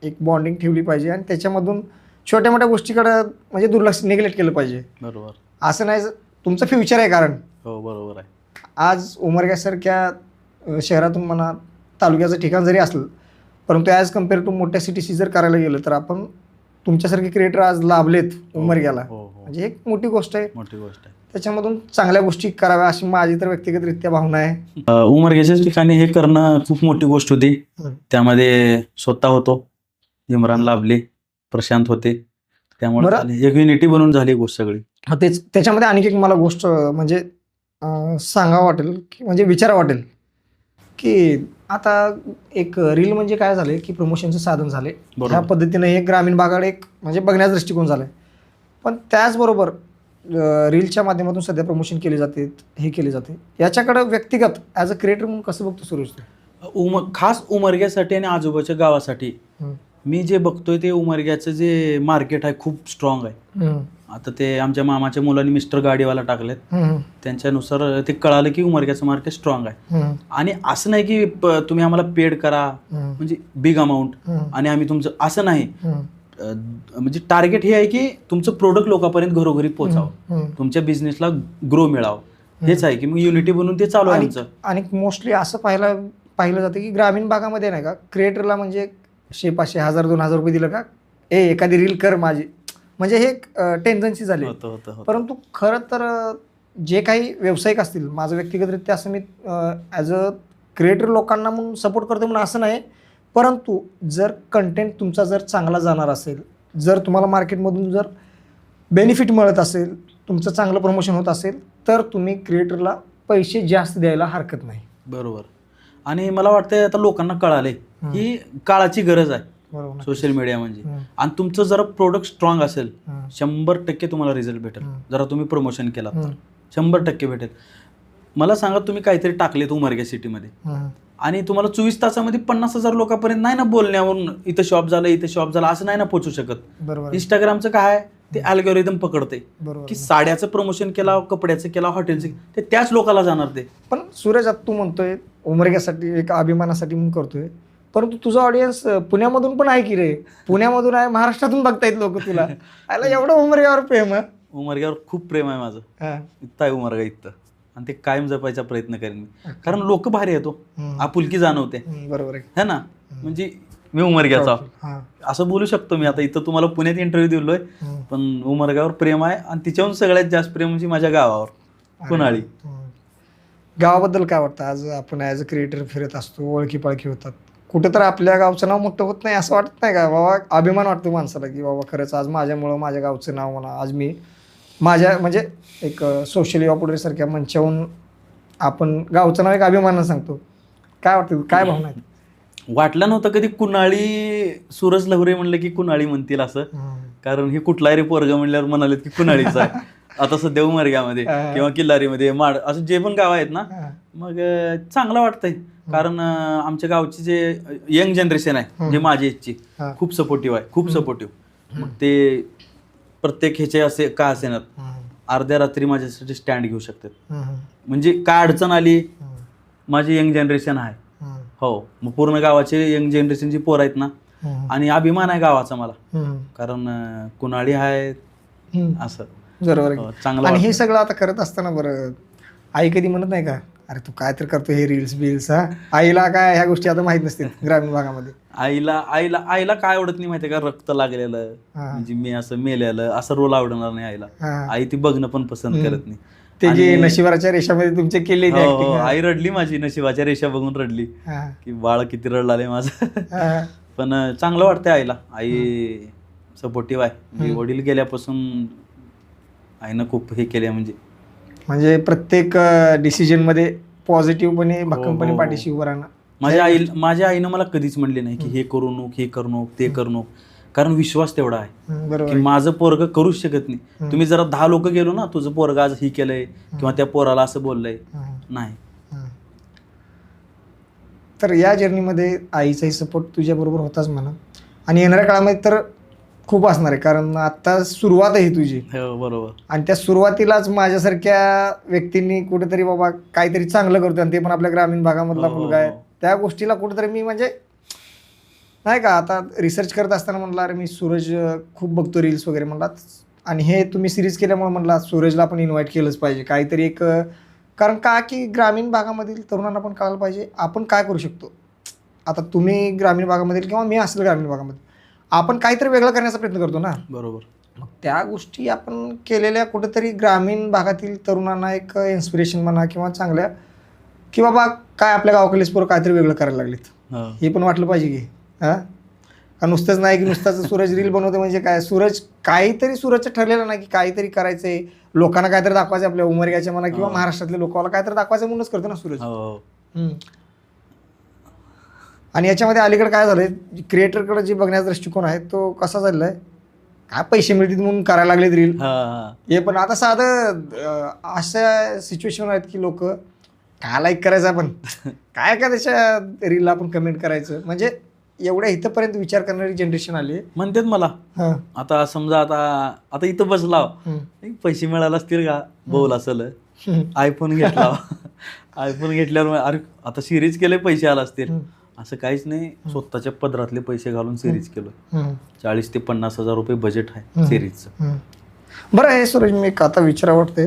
एक बॉन्डिंग ठेवली पाहिजे आणि त्याच्यामधून छोट्या मोठ्या गोष्टीकडे म्हणजे दुर्लक्ष निग्लेक्ट केलं पाहिजे. बरोबर. असं नाही, तुमचं फ्युचर आहे. कारण हो बरोबर आहे. आज उमरग्यासारख्या शहरातून म्हणा तालुक्याचं ठिकाण जरी असलं, परंतु ॲज कम्पेअर टू मोठ्या सिटीशी जर करायला गेलं तर आपण तुमच्यासारखे क्रिएटर आज लाभलेत उमरग्याला, म्हणजे एक मोठी गोष्ट आहे. त्याच्यामधून चांगल्या गोष्टी कराव्या अशी माझी तर व्यक्तिगतरित्या भावना आहे. उमरग्याच्या ठिकाणी हे करणं खूप मोठी गोष्ट होती. त्यामध्ये स्वतः होतो, इम्रान लाभले, प्रशांत होते, त्यामुळे एक युनिटी बनून झाली गोष्ट सगळी. तेच त्याच्यामध्ये आणखी एक मला गोष्ट म्हणजे सांगावं वाटेल की म्हणजे विचारा वाटेल की आता एक रील म्हणजे काय झाले की प्रमोशनचं साधन झाले. ह्या पद्धतीने हे ग्रामीण भागाकडे एक म्हणजे बघण्याचा दृष्टिकोन झालाय. पण त्याचबरोबर रीलच्या माध्यमातून सध्या प्रमोशन केले जाते, हे केले जाते, याच्याकडे व्यक्तिगत ॲज अ क्रिएटर म्हणून कसं बघतो सुरेश? खास उमरग्यासाठी आणि आजूबाजूच्या गावासाठी मी जे बघतोय ते उमरग्याचं जे मार्केट आहे खूप स्ट्रॉंग आहे. आता ते आमच्या मामाच्या मुलांनी मिस्टर गाडीवाला टाकलेत, त्यांच्यानुसार ते कळालं की उमरग्याचं मार्केट स्ट्रॉंग आहे. आणि असं नाही की तुम्ही आम्हाला पेड करा म्हणजे बिग अमाऊंट आणि आम्ही तुमचं, असं नाही. म्हणजे टार्गेट हे आहे की तुमचं प्रोडक्ट लोकांपर्यंत घरोघरी पोहोचावं, तुमच्या बिझनेसला ग्रो मिळावं, हेच आहे की मग युनिटी बनवून ते चालू आहे आमचं. आणि मोस्टली असं पाहिलं जातं की ग्रामीण भागामध्ये नाही का क्रिएटरला म्हणजे 500, 1000, 2000 रुपये दिलं का एखादी रील कर माझी, म्हणजे हे टेन्डन्सी झाली. परंतु खरं तर जे काही व्यावसायिक असतील, माझं व्यक्तिगतरित्या असं मी ॲज अ क्रिएटर लोकांना म्हणून सपोर्ट करतो म्हणून असं नाही, परंतु जर कंटेंट तुमचा जर चांगला जाणार असेल, जर तुम्हाला मार्केटमधून जर बेनिफिट मिळत असेल, तुमचं चांगलं प्रमोशन होत असेल, तर तुम्ही क्रिएटरला पैसे जास्त द्यायला हरकत नाही. बरोबर. आणि मला वाटतं आता लोकांना कळाले ही काळाची गरज आहे बरोबर. सोशल मीडिया म्हणजे. आणि तुमचं जरा प्रोडक्ट स्ट्रॉंग असेल 100% तुम्हाला रिझल्ट भेटेल. जरा तुम्ही प्रमोशन केला तर 100% भेटेल. मला सांगा तुम्ही काहीतरी टाकलेत उमरगा सिटीमध्ये आणि तुम्हाला 24 तासामध्ये 50,000 लोकांपर्यंत नाही ना बोलण्यावरून इथं शॉप झालं इथं शॉप झालं असं नाही ना पोहोचू शकत. बरोबर. इंस्टाग्रामचं काय आहे ते अल्गोरिदम पकडते बरोबर. की साड्याचं प्रमोशन केला, कपड्याचं केला, हॉटेलचं ते त्याच लोकांना जाणार ते. पण सूरज, आता तू म्हणतोय उमरग्यासाठी एक अभिमानासाठी म्हणून करतोय, परंतु तुझा ऑडियन्स पुण्यामधून पण आहे की रे, पुण्यामधून आहे, महाराष्ट्रातून बघतायत लोक तुला. आयला एवढं उमरग्यावर प्रेम आहे. उमरग्यावर खूप प्रेम आहे माझं. इथं आहे उमरगा इथं आणि ते कायम जपायचा प्रयत्न करेन मी. कारण लोक भारी येतो, आपुलकी जाणवते. बरोबर आहे. है ना. म्हणजे मी उमरग्याचा असं बोलू शकतो मी. आता इथं तुम्हाला पुण्यात इंटरव्ह्यू दिलोय, पण उमरगावर प्रेम आहे आणि तिच्याहून सगळ्यात जास्त प्रेम म्हणजे माझ्या गावावर, कुणाळी. गावाबद्दल काय वाटतं? आज आपण ॲज अ क्रिएटर फिरत असतो, ओळखी पाळखी होतात, कुठं तर आपल्या गावचं नाव मोठं होत नाही असं वाटत नाही का बाबा? अभिमान वाटतो माणसाला की बाबा खरंच आज माझ्यामुळं माझ्या गावचं नाव म्हणा, आज मी माझ्या म्हणजे एक सोशल ऑपरेटरसारख्या मंचावरून आपण गावचं नाव एक अभिमानानं सांगतो. काय वाटतं, काय भावना आहेत? वाटलं नव्हतं कधी कुणाळी सूरज लहरे म्हणलं की कुणाळी म्हणतील असं. कारण हे कुठला रे पोरग म्हणल्यावर म्हणाले की कुणाळीचं आहे. आता सध्या उमरग्यामध्ये किंवा किल्लारीमध्ये माड असं जे पण गाव आहेत ना, मग चांगलं वाटतंय. कारण आमच्या गावची जे यंग जनरेशन आहे, जे माझी एजची, खूप सपोर्टिव्ह आहे, खूप सपोर्टिव्ह. मग ते प्रत्येक ह्याचे असे का असेनात अर्ध्या रात्री माझ्यासाठी स्टँड घेऊ शकतात. म्हणजे काय अडचण आली, माझी यंग जनरेशन आहे. हो, मग पूर्ण गावाचे यंग जनरेशनची पोरं आहेत ना, आणि अभिमान आहे गावाचा मला. कारण कुणाळी आहे असं. बरोबर. चांगलं. आणि हे सगळं आता करत असताना बरं आई कधी म्हणत नाही का, अरे तू काय तर करतो हे रील्स बिल्स? आईला काय ह्या गोष्टी आता माहित नसतील ग्रामीण भागामध्ये? आईला काय आवडत नाही माहितीये का? रक्त लागलेलं, म्हणजे मी असं मेलेलं असं रोल आवडणार नाही आईला. आई ती बघणं पण पसंत करत नाही. ते जे नशिबाच्या रेषामध्ये तुमचे केले, आई रडली माझी, नशिबाच्या रेषा बघून रडली की बाळ किती रडलाय माझं. पण चांगलं वाटतंय आईला. आई सपोर्टिव्ह आहे. वडील गेल्यापासून आईनं खूप हे केले. म्हणजे प्रत्येक डिसिजन मध्ये पॉझिटिव्हपणे भक्कमपणे पाठीशी उभं राहणं. माझ्या आईनं मला कधीच म्हणले नाही की हे करू नको, हे करू नको, ते करू नको. कारण विश्वास तेवढा आहे की माझं पोरग करूच शकत नाही. तुम्ही जरा 10 लोक गेलो ना, तुझं पोरग आज ही केलंय किंवा त्या पोराला असं बोललंय, नाही. तर या जर्नीमध्ये आईचाही सपोर्ट तुझ्या बरोबर होताच म्हणा, आणि येणाऱ्या काळामध्ये तर खूप असणार आहे. कारण आता सुरुवात आहे तुझी. बरोबर. आणि त्या सुरुवातीलाच माझ्यासारख्या व्यक्तींनी कुठेतरी बाबा काहीतरी चांगलं करतो, आणि ते पण आपल्या ग्रामीण भागामधला मुलगा आहे, त्या गोष्टीला कुठेतरी मी म्हणजे नाही का आता रिसर्च करत असताना म्हणला, अरे मी सूरज खूप बघतो रील्स वगैरे म्हणला, आणि हे तुम्ही सिरीज केल्यामुळे म्हणला सूरजला आपण इन्व्हाइट केलंच पाहिजे काहीतरी एक. कारण का की ग्रामीण भागामधील तरुणांना पण कळायला पाहिजे आपण काय करू शकतो. आता तुम्ही ग्रामीण भागामधील किंवा मी असेल ग्रामीण भागामध्ये, आपण काहीतरी वेगळं करण्याचा प्रयत्न करतो ना. बरोबर. मग त्या गोष्टी आपण केलेल्या कुठेतरी ग्रामीण भागातील तरुणांना एक इन्स्पिरेशन म्हणा, किंवा चांगल्या की बाबा काय आपल्या गावाकडलेच पोरं काहीतरी वेगळं करायला लागलेत, हे पण वाटलं पाहिजे की. का नुसतंच नाही की नुसताच सूरज रील बनवते म्हणजे काय, सूरज काहीतरी सूरजचं ठरलेलं नाही की काहीतरी करायचंय, लोकांना काहीतरी दाखवायचं, आपल्या उमरग्याच्या म्हणा किंवा महाराष्ट्रातल्या लोकांना काहीतरी दाखवायचं म्हणूनच करतो ना सूरज. आणि याच्यामध्ये अलीकडे काय झालंय, क्रिएटरकडे जे बघण्याचा दृष्टिकोन आहे तो कसा झालेला आहे, काय पैसे मिळतील म्हणून करायला लागलेत रील. हे पण आता साधं अशा सिच्युएशन आहेत की लोक काय लाईक करायचं, आपण काय का त्याच्या रीलला आपण कमेंट करायचं, म्हणजे एवढ्या इथंपर्यंत विचार करणारी जनरेशन आली. म्हणतात मला आता समजा आता इथं बसला, पैसे मिळाले असतील का, बोल असेल आयफोन घेतला, आयफोन घेतल्यावर अरे आता सिरीज केले पैसे आला असतील. असं काहीच नाही, स्वतःच्या पदरातले पैसे घालून सिरीज केलं. 40,000 ते 50,000 रुपये बजेट आहे सिरीजचं. बरं हे सूरज, मी आता विचार वाटतंय,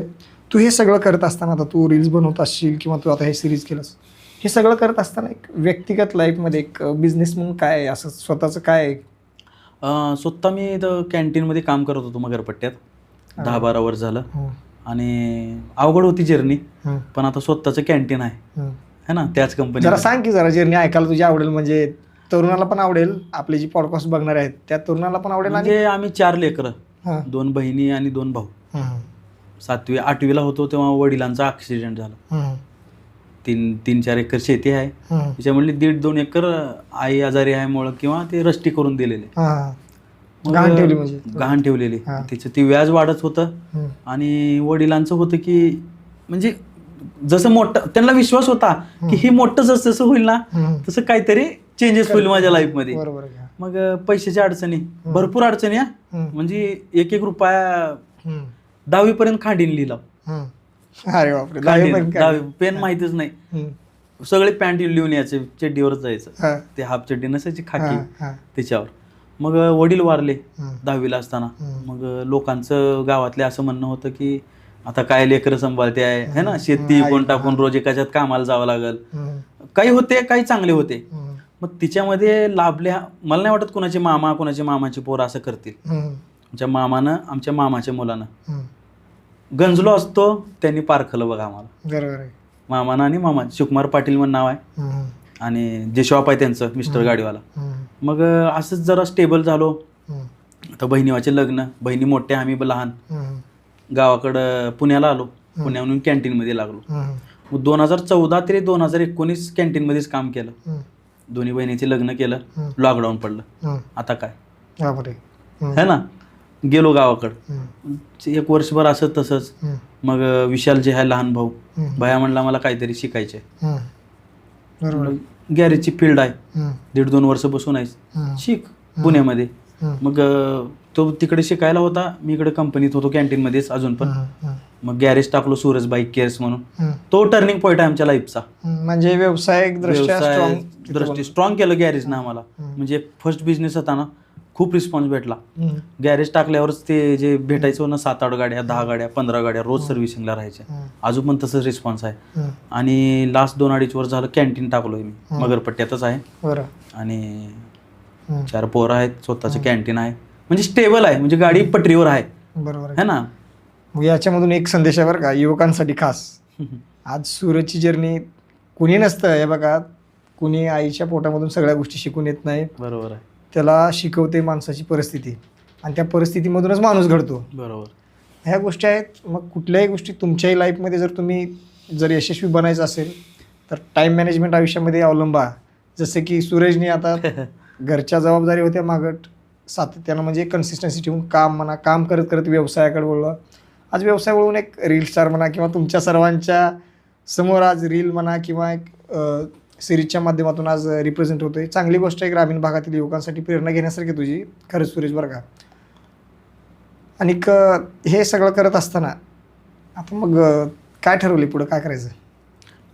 तू हे सगळं करत असताना, आता तू रील्स बनवत असशील किंवा तू आता हे सिरीज केलंस, हे सगळं करत असताना एक व्यक्तिगत लाईफमध्ये एक बिझनेस म्हणून काय आहे, असं स्वतःचं काय आहे? स्वतः मी इथं कॅन्टीनमध्ये काम करत होतो मगरपट्ट्यात 10-12 वर्ष झालं. आणि अवघड होती जर्नी, पण आता स्वतःचं कॅन्टीन आहे है ना, त्याच कंपनी. जरा सांग की, जरा जर्नी ऐकायला तुझी आवडेल, म्हणजे तरुणाला पण आवडेल, आपले जी पॉडकास्ट बघणार आहेत त्या तरुणाला पण आवडेल. म्हणजे आम्ही 4 लेकरं हा. 2 बहिणी आणि 2 भाऊ. हम्म. 7वी 8वीला होतो तेव्हा वडिलांचा ॲक्सिडेंट झाला. हम्म. 3-4 एकर शेती आहे, हम्म. त्याच्यामधली 1.5-2 एकर आई आजारी आहे मुळे किंवा ते रस्टी करून दिलेले. हा. मग गहाण ठेवली म्हणजे. गहाण ठेवलेली. हा. त्याचं ती व्याज वाढत होतं. हम्म. आणि वडिलांचं होतं की म्हणजे जसं मोठं त्यांना विश्वास होता की हे मोठं जसं जसं होईल ना हम्म. तसं काहीतरी चेंजेस होईल माझ्या लाईफमध्ये. बरोबर आहे. मग पैशाच्या अडचणी भरपूर अडचणी हा. हम्म. म्हणजे 1-1 रुपया हम्म. 10वी पर्यंत खांडीन लिहिला. हम्म. अरे बापरे. दहावी पण काय? पेन माहितीच नाही. हम्म. सगळे पॅन्ट लिहून यायचे, चड्डीवरच जायचं. हा. ते हाफ चड्डी नसायची हा. खाकी हा. त्याच्यावर. मग वडील वारले हम्म. 10वीला असताना. हम्म. मग लोकांचं गावातले असं म्हणणं होतं की आता काय लेकरं सांभाळते आहे है ना, शेती कोण टाकून रोज एकाच्यात कामाला जावं लागल. हम्म. काही होते काही चांगले होते. हम्म. मग तिच्यामध्ये लाभल्या. मला नाही वाटत कोणाचे मामा कोणाची मामाची पोरं असं करतील. हम्म. आमच्या मामानं आमच्या मामाच्या मुलानं हम्म. गंजलो असतो त्यांनी पारखलं बघा आम्हाला. बरोबर आहे. मामानं आणि मामा शिवकुमार पाटील म्हणून नाव आहे हम्म. आणि जे शॉप आहे त्यांचं मिस्टर गाडीवाला. हम्म. मग असंच जरा स्टेबल झालो. हम्म. आता बहिणीवाचे लग्न, बहिणी मोठ्या आम्ही लहान. हम्म. गावाकडं पुण्याला आलो, पुण्याहून कॅन्टीनमध्ये लागलो. हम्म. मग 2014 ते 2019 कॅन्टीनमध्येच काम केलं. हम्म. दोन्ही बहिणीचे लग्न केलं, हम्म. लॉकडाऊन पडलं. हम्म. आता काय बापरे. हम्म. है ना, गेलो गावाकडं. हम्म. 1 वर्षभर असं तसंच. हम्म. मग विशाल जे आहे लहान भाऊ, हम्म. भया म्हणला मला काहीतरी शिकायचे. हम्म. बरोबर आहे. गॅरेजची फील्ड आहे, हम्म. 1.5-2 वर्ष बसून आहेस, हम्म. शिक पुण्यामध्ये. हम्म. मग तो तिकडे शिकायला होता, मी इकडे कंपनीत होतो कॅन्टीनमध्येच अजून पण. हम्म. मग गॅरेज टाकलो सूरज बाईक केअर्स म्हणून. हम्म. तो टर्निंग पॉईंट आहे आमच्या लाईफचा. म्हणजे व्यावसायिक दृष्ट्या व्यवसाय strong दृष्टी स्ट्रॉंग केलं गॅरेजनं आम्हाला. हम्म. म्हणजे फर्स्ट बिझनेस होता ना, खूप रिस्पॉन्स भेटला. हम्म. गॅरेज टाकल्यावरच ते जे भेटायचं ना 7-8 गाड्या 10 गाड्या 15 गाड्या रोज सर्व्हिसिंगला राहायच्या. हम्म. अजून पण तसंच रिस्पॉन्स आहे. हम्म. आणि लास्ट 2-2.5 वर्ष झालं कॅन्टीन टाकलोय मी. हम्म. मगरपट्ट्यातच आहे. बरं. आणि हम्म. 4 पोरं आहेत, स्वतःचं कॅन्टीन आहे. म्हणजे स्टेबल आहे, म्हणजे गाडी पटरीवर आहे बरोबर आहे. है ना. मग याच्यामधून एक संदेश आहे बरं का युवकांसाठी खास. आज सूरजची जर्नी कुणी नसतं हे बघा, कुणी आईच्या पोटामधून सगळ्या गोष्टी शिकून येत नाही. बरोबर आहे. त्याला शिकवते माणसाची परिस्थिती आणि त्या परिस्थितीमधूनच माणूस घडतो. बरोबर. ह्या गोष्टी आहेत. मग कुठल्याही गोष्टी तुमच्याही लाईफमध्ये जर तुम्ही जर यशस्वी बनायचं असेल तर टाईम मॅनेजमेंट आयुष्यामध्ये अवलंबा. जसं की सूरजने आता घरच्या जबाबदारी होत्या मागं सातत्यानं म्हणजे कन्सिस्टन्सी ठेवून काम म्हणा, काम करत करत व्यवसायाकडे वळला. आज व्यवसाय वळून एक रील स्टार म्हणा किंवा तुमच्या सर्वांच्या समोर आज रील म्हणा किंवा एक सिरीजच्या माध्यमातून आज रिप्रेझेंट होतोय. चांगली गोष्ट आहे. ग्रामीण भागातील युवकांसाठी प्रेरणा घेण्यासारखी तुझी खरंच सुरेश बरं का. आणि हे सगळं करत असताना आता मग काय ठरवले पुढं काय करायचं?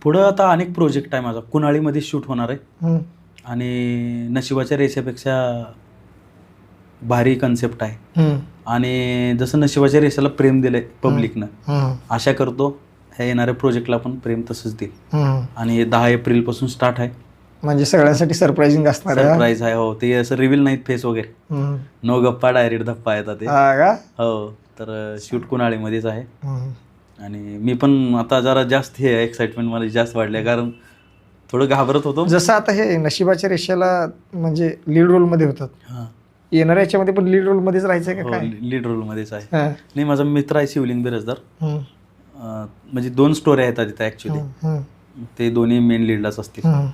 पुढं आता अनेक प्रोजेक्ट आहे माझा. कुणाळीमध्ये शूट होणार आहे. हम्म. आणि नशिबाच्या रेषेपेक्षा भारी कन्सेप्ट आहे. हम्म. आणि जसं नशिबाच्या रेषेला प्रेम दिलंय पब्लिकनं, हम्म. आशा करतो ह्या येणाऱ्या प्रोजेक्टला पण प्रेम तसंच देईल. हम्म. आणि हे 10 एप्रिलपासून स्टार्ट आहे. म्हणजे सगळ्यांसाठी सरप्राइझिंग असणार आहे. सरप्राईज आहे. हो, ते असं रिव्हील नाहीत फेस वगैरे. हम्म. नो गप्पा डायरेक्ट धप्पा येतात ते. हा का? हो, तर शूट कुणाळीमध्येच आहे. हम्म. आणि मी पण आता जरा जास्त हे एक्साइटमेंट मला जास्त वाढले, कारण थोडं घाबरत होतो. जसं आता हे नशिबाच्या रेषेला म्हणजे लीड रोलमध्ये होतात, हां, येणाऱ्या याच्यामध्ये पण लीड रोलमध्येच राहायचं का काय? लीड रोलमध्येच आहे. हा. नाही, माझा मित्र आहे शिवलिंग बिरजदार. हम्म. म्हणजे 2 स्टोरी आहेत तिथं ॲक्च्युली. हम्म. ते दोन्ही मेन लीडलाच असतील. हम्म.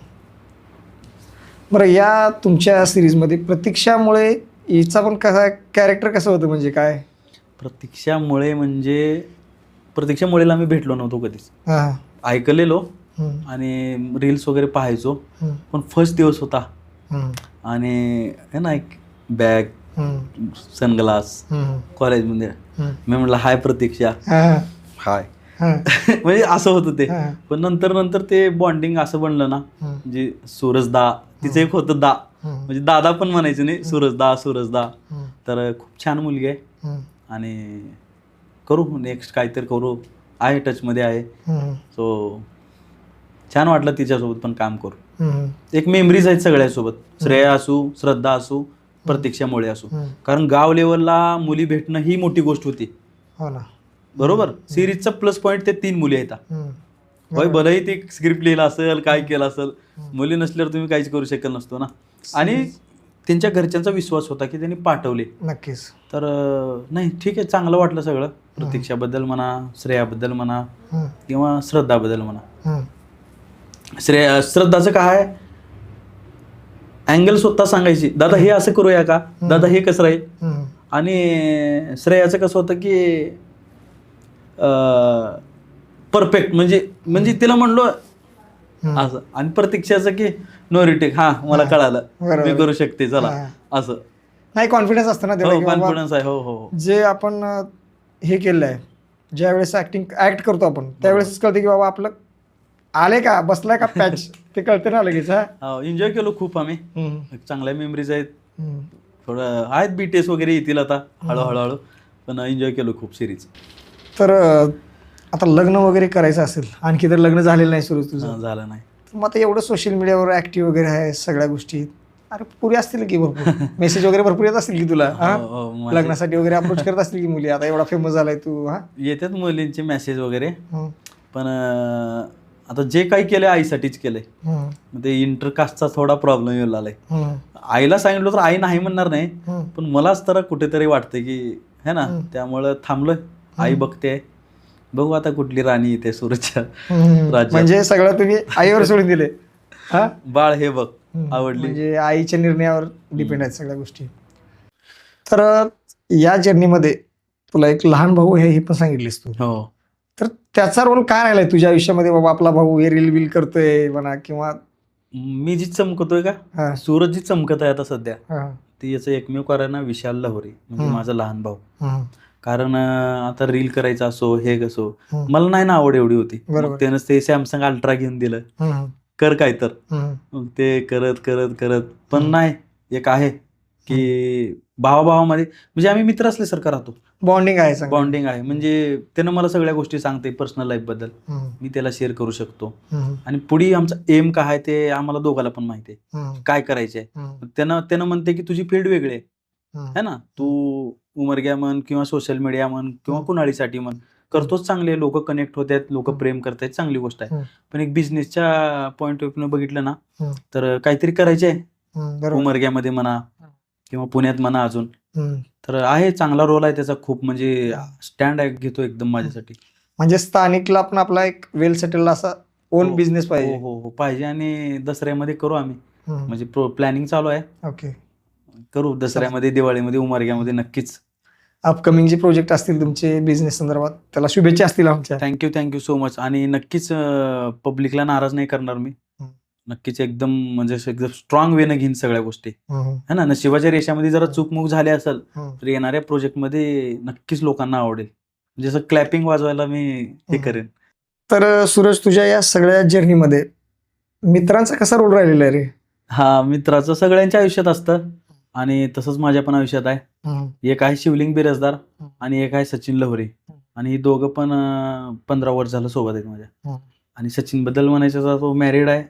बरं, या तुमच्या सिरीजमध्ये प्रतीक्षामुळे हिचा पण कसा कॅरेक्टर कसं होतं म्हणजे काय? प्रतीक्षामुळे म्हणजे प्रतीक्षामुळेला आम्ही भेटलो नव्हतो कधीच. हां. ऐकलेलो हम्म. आणि रील्स वगैरे पाहायचो. हम्म. पण फर्स्ट दिवस होता हम्म. आणि है ना, एक बॅग, हम्म. सनग्लास हम्म. कॉलेजमध्ये. हम्म. मी म्हटलं हाय प्रतीक्षा, हां. हाय. हां. म्हणजे असं होतं ते. हां. पण नंतर ते बॉन्डिंग असं बनलं ना, हम्म. म्हणजे सूरजदा, तिचं एक होतं दा, हम्म. म्हणजे दादा पण म्हणायचं नाही, सूरजदा. हम्म. तर खूप छान मुलगी आहे. हम्म. आणि करू नेक्स्ट काहीतरी करू, आहे टचमध्ये आहे. हम्म. सो छान वाटलं तिच्यासोबत पण काम करू. हम्म. एक मेमरीज आहेत सगळ्यासोबत, श्रेया असू, श्रद्धा असू, प्रतीक्षामुळे असू. हम्म. कारण गाव लेवलला मुली भेटणं ही मोठी गोष्ट होती. हो ना. बरोबर. सिरीजचा प्लस पॉईंट ते 3 मुली आहेत. हम्म. होय, भलेही ती स्क्रिप्ट लिहिलं असेल, काय केलं असेल, मुली नसल्यावर तुम्ही काहीच करू शकत नसतो ना. आणि त्यांच्या घरच्यांचा विश्वास होता की त्यांनी पाठवले. नक्कीच. तर नाही ठीक आहे, चांगलं वाटलं सगळं. प्रतीक्षाबद्दल म्हणा, श्रेयाबद्दल म्हणा किंवा श्रद्धाबद्दल म्हणा. श्रद्धाचं काय आहे, अँगल स्वतः सांगायची, दादा हे असं करूया का, दादा हे कसं राहील. आणि श्रेयाचं कसं होतं की परफेक्ट, म्हणजे तिला म्हणलो असं. आणि प्रतीक्षाचं की नो रिटेक, हा मला कळालं, मी करू शकते, चला असं. नाही, कॉन्फिडन्स असतं ना त्याला, कॉन्फिडन्स आहे. हो हो. जे आपण हे केलं आहे, ज्या वेळेस ऍक्ट करतो आपण त्यावेळेस कळते की बाबा आपलं आले का, बसलाय का पॅच, ते कळते ना लगेच. एन्जॉय केलो खूप आम्ही, चांगल्या मेमरीज आहेत. थोडं आहेत BTS वगैरे येतील आता हळूहळू, पण एन्जॉय केलो खूप सिरीज. तर आता लग्न वगैरे करायचं असेल, आणखी तर लग्न झालेलं नाही सुरू तुझं? झालं नाही. मग आता एवढं सोशल मीडियावर ऍक्टिव्ह वगैरे आहे सगळ्या गोष्टी, अरे पुरी असतील की भरपूर मेसेज वगैरे भरपूर येत असतील की तुला, लग्नासाठी वगैरे अप्रोच करत असतील की मुली, आता एवढा फेमस झालाय तू? येतात मुलींचे मेसेज वगैरे, पण आता जे काही केलंय आईसाठीच केलंय. ते इंटरकास्टचा थोडा प्रॉब्लेम येऊ लागलाय. आईला सांगितलं तर आई नाही म्हणणार नाही, पण मलाच तर कुठेतरी वाटतं की है ना, त्यामुळं थांबलोय. आई बघते, बघू आता कुठली राणी येते सुरतच्या राज्यात. म्हणजे सगळं तुम्ही आईवर सोडून दिले? बाळ हे बघ आवडली, म्हणजे आईच्या निर्णयावर डिपेंड आहेत सगळ्या गोष्टी. तर या जर्नीमध्ये तुला एक लहान भाऊ हे पण सांगितलीस तू. हो. तर त्याचा रोल काय राहिलाय तुझ्या आयुष्यामध्ये? बाबा आपला भाऊ हे रील बिल करतोय म्हणा, किंवा मी जी चमकतोय का, सूरज जी चमकत आहे आता सध्या, ती याचं एकमेव कारण आहे विशाल लाहोरी, म्हणजे माझा लहान भाऊ. कारण आता रील करायचं असो, हे कसो, मला नाही ना आवड एवढी होती. त्यानं ते सॅमसंग अल्ट्रा घेऊन दिलं, कर काय तर, ते करत करत करत पण नाही. एक आहे की भावाभावामध्ये म्हणजे आम्ही मित्र असल्यासारखं राहतो, बॉन्डिंग आहे. बॉन्डिंग आहे, म्हणजे त्यानं मला सगळ्या गोष्टी सांगते पर्सनल लाईफ बद्दल, मी त्याला शेअर करू शकतो. आणि पुढे आमचा एम काय आहे ते आम्हाला दोघाला पण माहिती आहे, काय करायचंय. त्यानं म्हणते की तुझी फील्ड वेगळी आहे ना, तू उमरग्या म्हण किंवा सोशल मीडिया म्हण किंवा कुणालीसाठी म्हण, करतोच चांगले, लोक कनेक्ट होतात, लोक प्रेम करतायत, चांगली गोष्ट आहे. पण एक बिझनेसच्या पॉईंट ऑफ व्ह्यू बघितलं ना, तर काहीतरी करायचंय उमरग्यामध्ये म्हणा किंवा पुण्यात म्हणा अजून, तर आहे चांगला रोल आहे त्याचा खूप, म्हणजे स्टँड आहे घेतो एकदम माझ्यासाठी. म्हणजे स्थानिकला पण आपला एक वेल सेटल असा ओन बिझनेस पाहिजे. हो पाहिजे. आणि दसऱ्यामध्ये करू आम्ही, म्हणजे प्लॅनिंग चालू आहे. ओके, करू दसऱ्यामध्ये, दिवाळीमध्ये, उमरग्यामध्ये नक्कीच. अपकमिंग जे प्रोजेक्ट असतील तुमचे बिझनेस संदर्भात, त्याला शुभेच्छा असतील आमच्या. Thank you so much. आणि नक्कीच पब्लिकला नाराज नाही करणार मी, नक्कीच एकदम म्हणजे एकदम स्ट्रॉंग वेनं घेईन सगळ्या गोष्टी, है ना. नशिबाच्या रेषामध्ये जरा चूकमूक झाली असेल तर येणाऱ्या प्रोजेक्टमध्ये नक्कीच लोकांना आवडेल, जसं क्लॅपिंग वाजवायला मी हे करेन. तर सूरज, तुझ्या या सगळ्या जर्नीमध्ये मित्रांचा कसा रोल राहिलेला आहे रे? मित्राचं सगळ्यांच्या आयुष्यात असतं, आणि तसंच माझ्या पण आयुष्यात आहे. एक आहे शिवलिंग बिरजदार आणि एक आहे सचिन लहोरी, आणि ही दोघं पण 15 वर्ष झालं सोबत आहेत माझ्या. आणि सचिन बद्दल म्हणायचं तर तो मॅरिड आहे,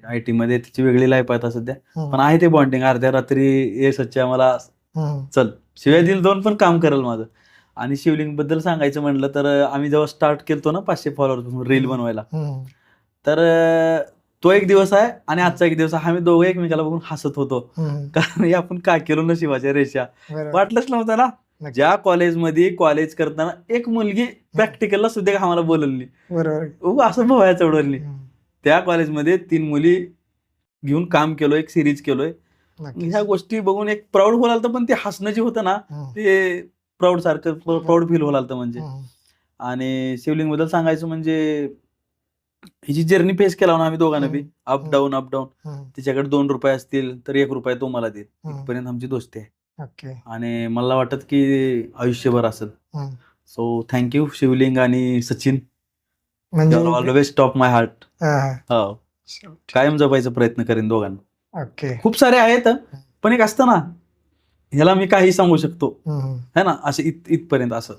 IT मध्ये त्याची वेगळी लाईफ आहे आता सध्या, पण आहे ते बॉन्डिंग. अर्ध्या रात्री ये सच्चा मला चल शिवाय दिल 2 पण काम करेल माझं. आणि शिवलिंग बद्दल सांगायचं म्हटलं तर आम्ही जेव्हा स्टार्ट केलतो ना 500 फॉलोअर रील बनवायला, तर तो एक दिवस आहे आणि आजचा एक दिवस आहे. आम्ही दोघं एकमेकाला बघून हसत होतो, कारण हे आपण काय केलो नशिबाच्या रेषा, वाटलंच नव्हतं ना. ज्या कॉलेजमध्ये कॉलेज करताना एक मुलगी प्रॅक्टिकलला सुद्धा आम्हाला बोलवली, असं भवाया चढवली. त्या कॉलेजमध्ये 3 मुली घेऊन काम केलोय, एक सिरीज केलोय. ह्या गोष्टी बघून एक प्राऊड होत आलं, पण ते हसणं जे होतं ना, ते प्राऊड फील होत आलं म्हणजे. आणि शिवलिंग बद्दल सांगायचं म्हणजे हिची जर्नी फेस केला ना आम्ही दोघांना बी, अप डाऊन. तिच्याकडे 2 रुपये असतील तर 1 रुपया तो मला देईल, इथपर्यंत आमची दोस्ती आहे. आणि मला वाटत की आयुष्यभर असेल. सो थँक्यू शिवलिंग आणि सचिन, ऑलवेज टॉप माय हार्ट. हो, कायम जपायचा प्रयत्न करेन दोघांना. खूप सारे आहेत, पण एक असतं ना, ह्याला मी काही सांगू शकतो है ना, असे इथपर्यंत असं.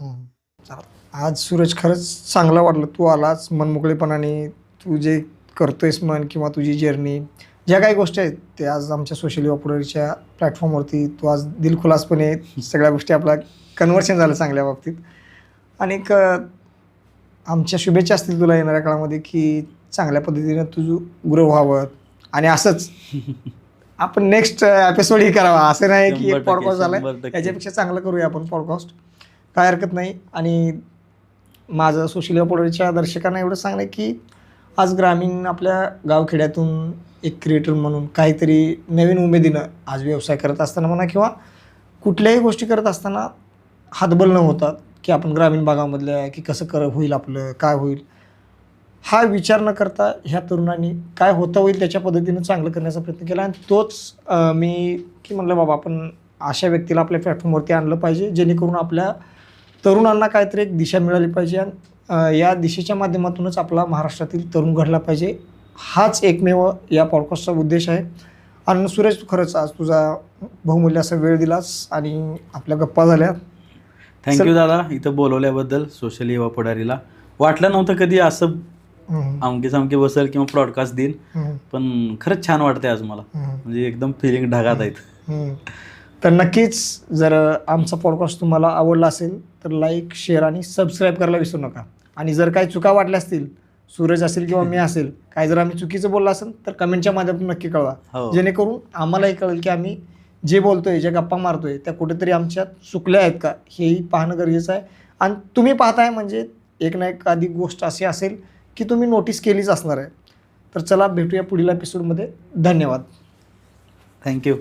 आज सूरज खरंच चांगलं वाटलं, तू आलाच मनमोकळेपणाने, तू जे करतोयस म्हण किंवा तुझी जर्नी, ज्या काही गोष्टी आहेत ते आज आमच्या सोशल वापरच्या प्लॅटफॉर्मवरती तू आज दिलखुलासपणे सगळ्या गोष्टी आपला कन्व्हर्शन झालं चांगल्या बाबतीत. आणि आमच्या शुभेच्छा असतील तुला येणाऱ्या काळामध्ये की चांगल्या पद्धतीनं तुझं ग्रो व्हावं, आणि असंच आपण नेक्स्ट एपिसोड ही करावा, असं नाही की 100% एक पॉडकास्ट झालाय 100%. याच्यापेक्षा चांगलं करूया आपण पॉडकास्ट, काय हरकत नाही. आणि माझं सोशल पॉडकास्टच्या दर्शकांना एवढं सांगणं की आज ग्रामीण आपल्या गावखेड्यातून एक क्रिएटर म्हणून काहीतरी नवीन उमेदीनं आज व्यवसाय करत असताना म्हणा किंवा कुठल्याही गोष्टी करत असताना हातबल न होतात की आपण ग्रामीण भागामधल्या की कसं होईल आपलं, काय होईल, हा विचार न करता ह्या तरुणांनी काय होता होईल त्याच्या पद्धतीनं चांगलं करण्याचा प्रयत्न केला. आणि तोच मी की म्हणलं बाबा आपण अशा व्यक्तीला आपल्या प्लॅटफॉर्मवरती आणलं पाहिजे जेणेकरून आपल्या तरुणांना काहीतरी एक दिशा मिळाली पाहिजे आणि या दिशेच्या माध्यमातूनच आपला महाराष्ट्रातील तरुण घडला पाहिजे. हाच एकमेव या पॉडकास्टचा उद्देश आहे. आणि सुरेश, खरंच आज तुझा बहुमूल्य असा वेळ दिलास आणि आपल्या गप्पा झाल्या. थँक्यू दादा इथं बोलवल्याबद्दल. सोशल युवा पुढारीला वाटलं नव्हतं कधी असं आमके सामके बसेल किंवा ब्रॉडकास्ट देईल, पण खरंच छान वाटतंय आज मला. म्हणजे एकदम फिलिंग ढगात आहेत. तर नक्कीच जर आमचा पॉडकास्ट तुम्हाला आवडला असेल तर लाईक, शेअर आणि सबस्क्राईब करायला विसरू नका. आणि जर काही चुका वाटल्या असतील, सूरज असेल किंवा मी असेल, काय जर आम्ही चुकीचं बोललं असेल तर कमेंटच्या माध्यमातून नक्की कळवा, हो. जेणेकरून आम्हालाही कळेल की आम्ही जे बोलतोय, ज्या गप्पा मारतोय त्या कुठेतरी आमच्यात चुकल्या आहेत का हेही पाहणं गरजेचं आहे. आणि तुम्ही पाहताय म्हणजे एक ना एक आधी गोष्ट अशी असेल की तुम्ही नोटीस केलीच असणार आहे. तर चला भेटूया पुढील एपिसोडमध्ये. धन्यवाद. थँक्यू.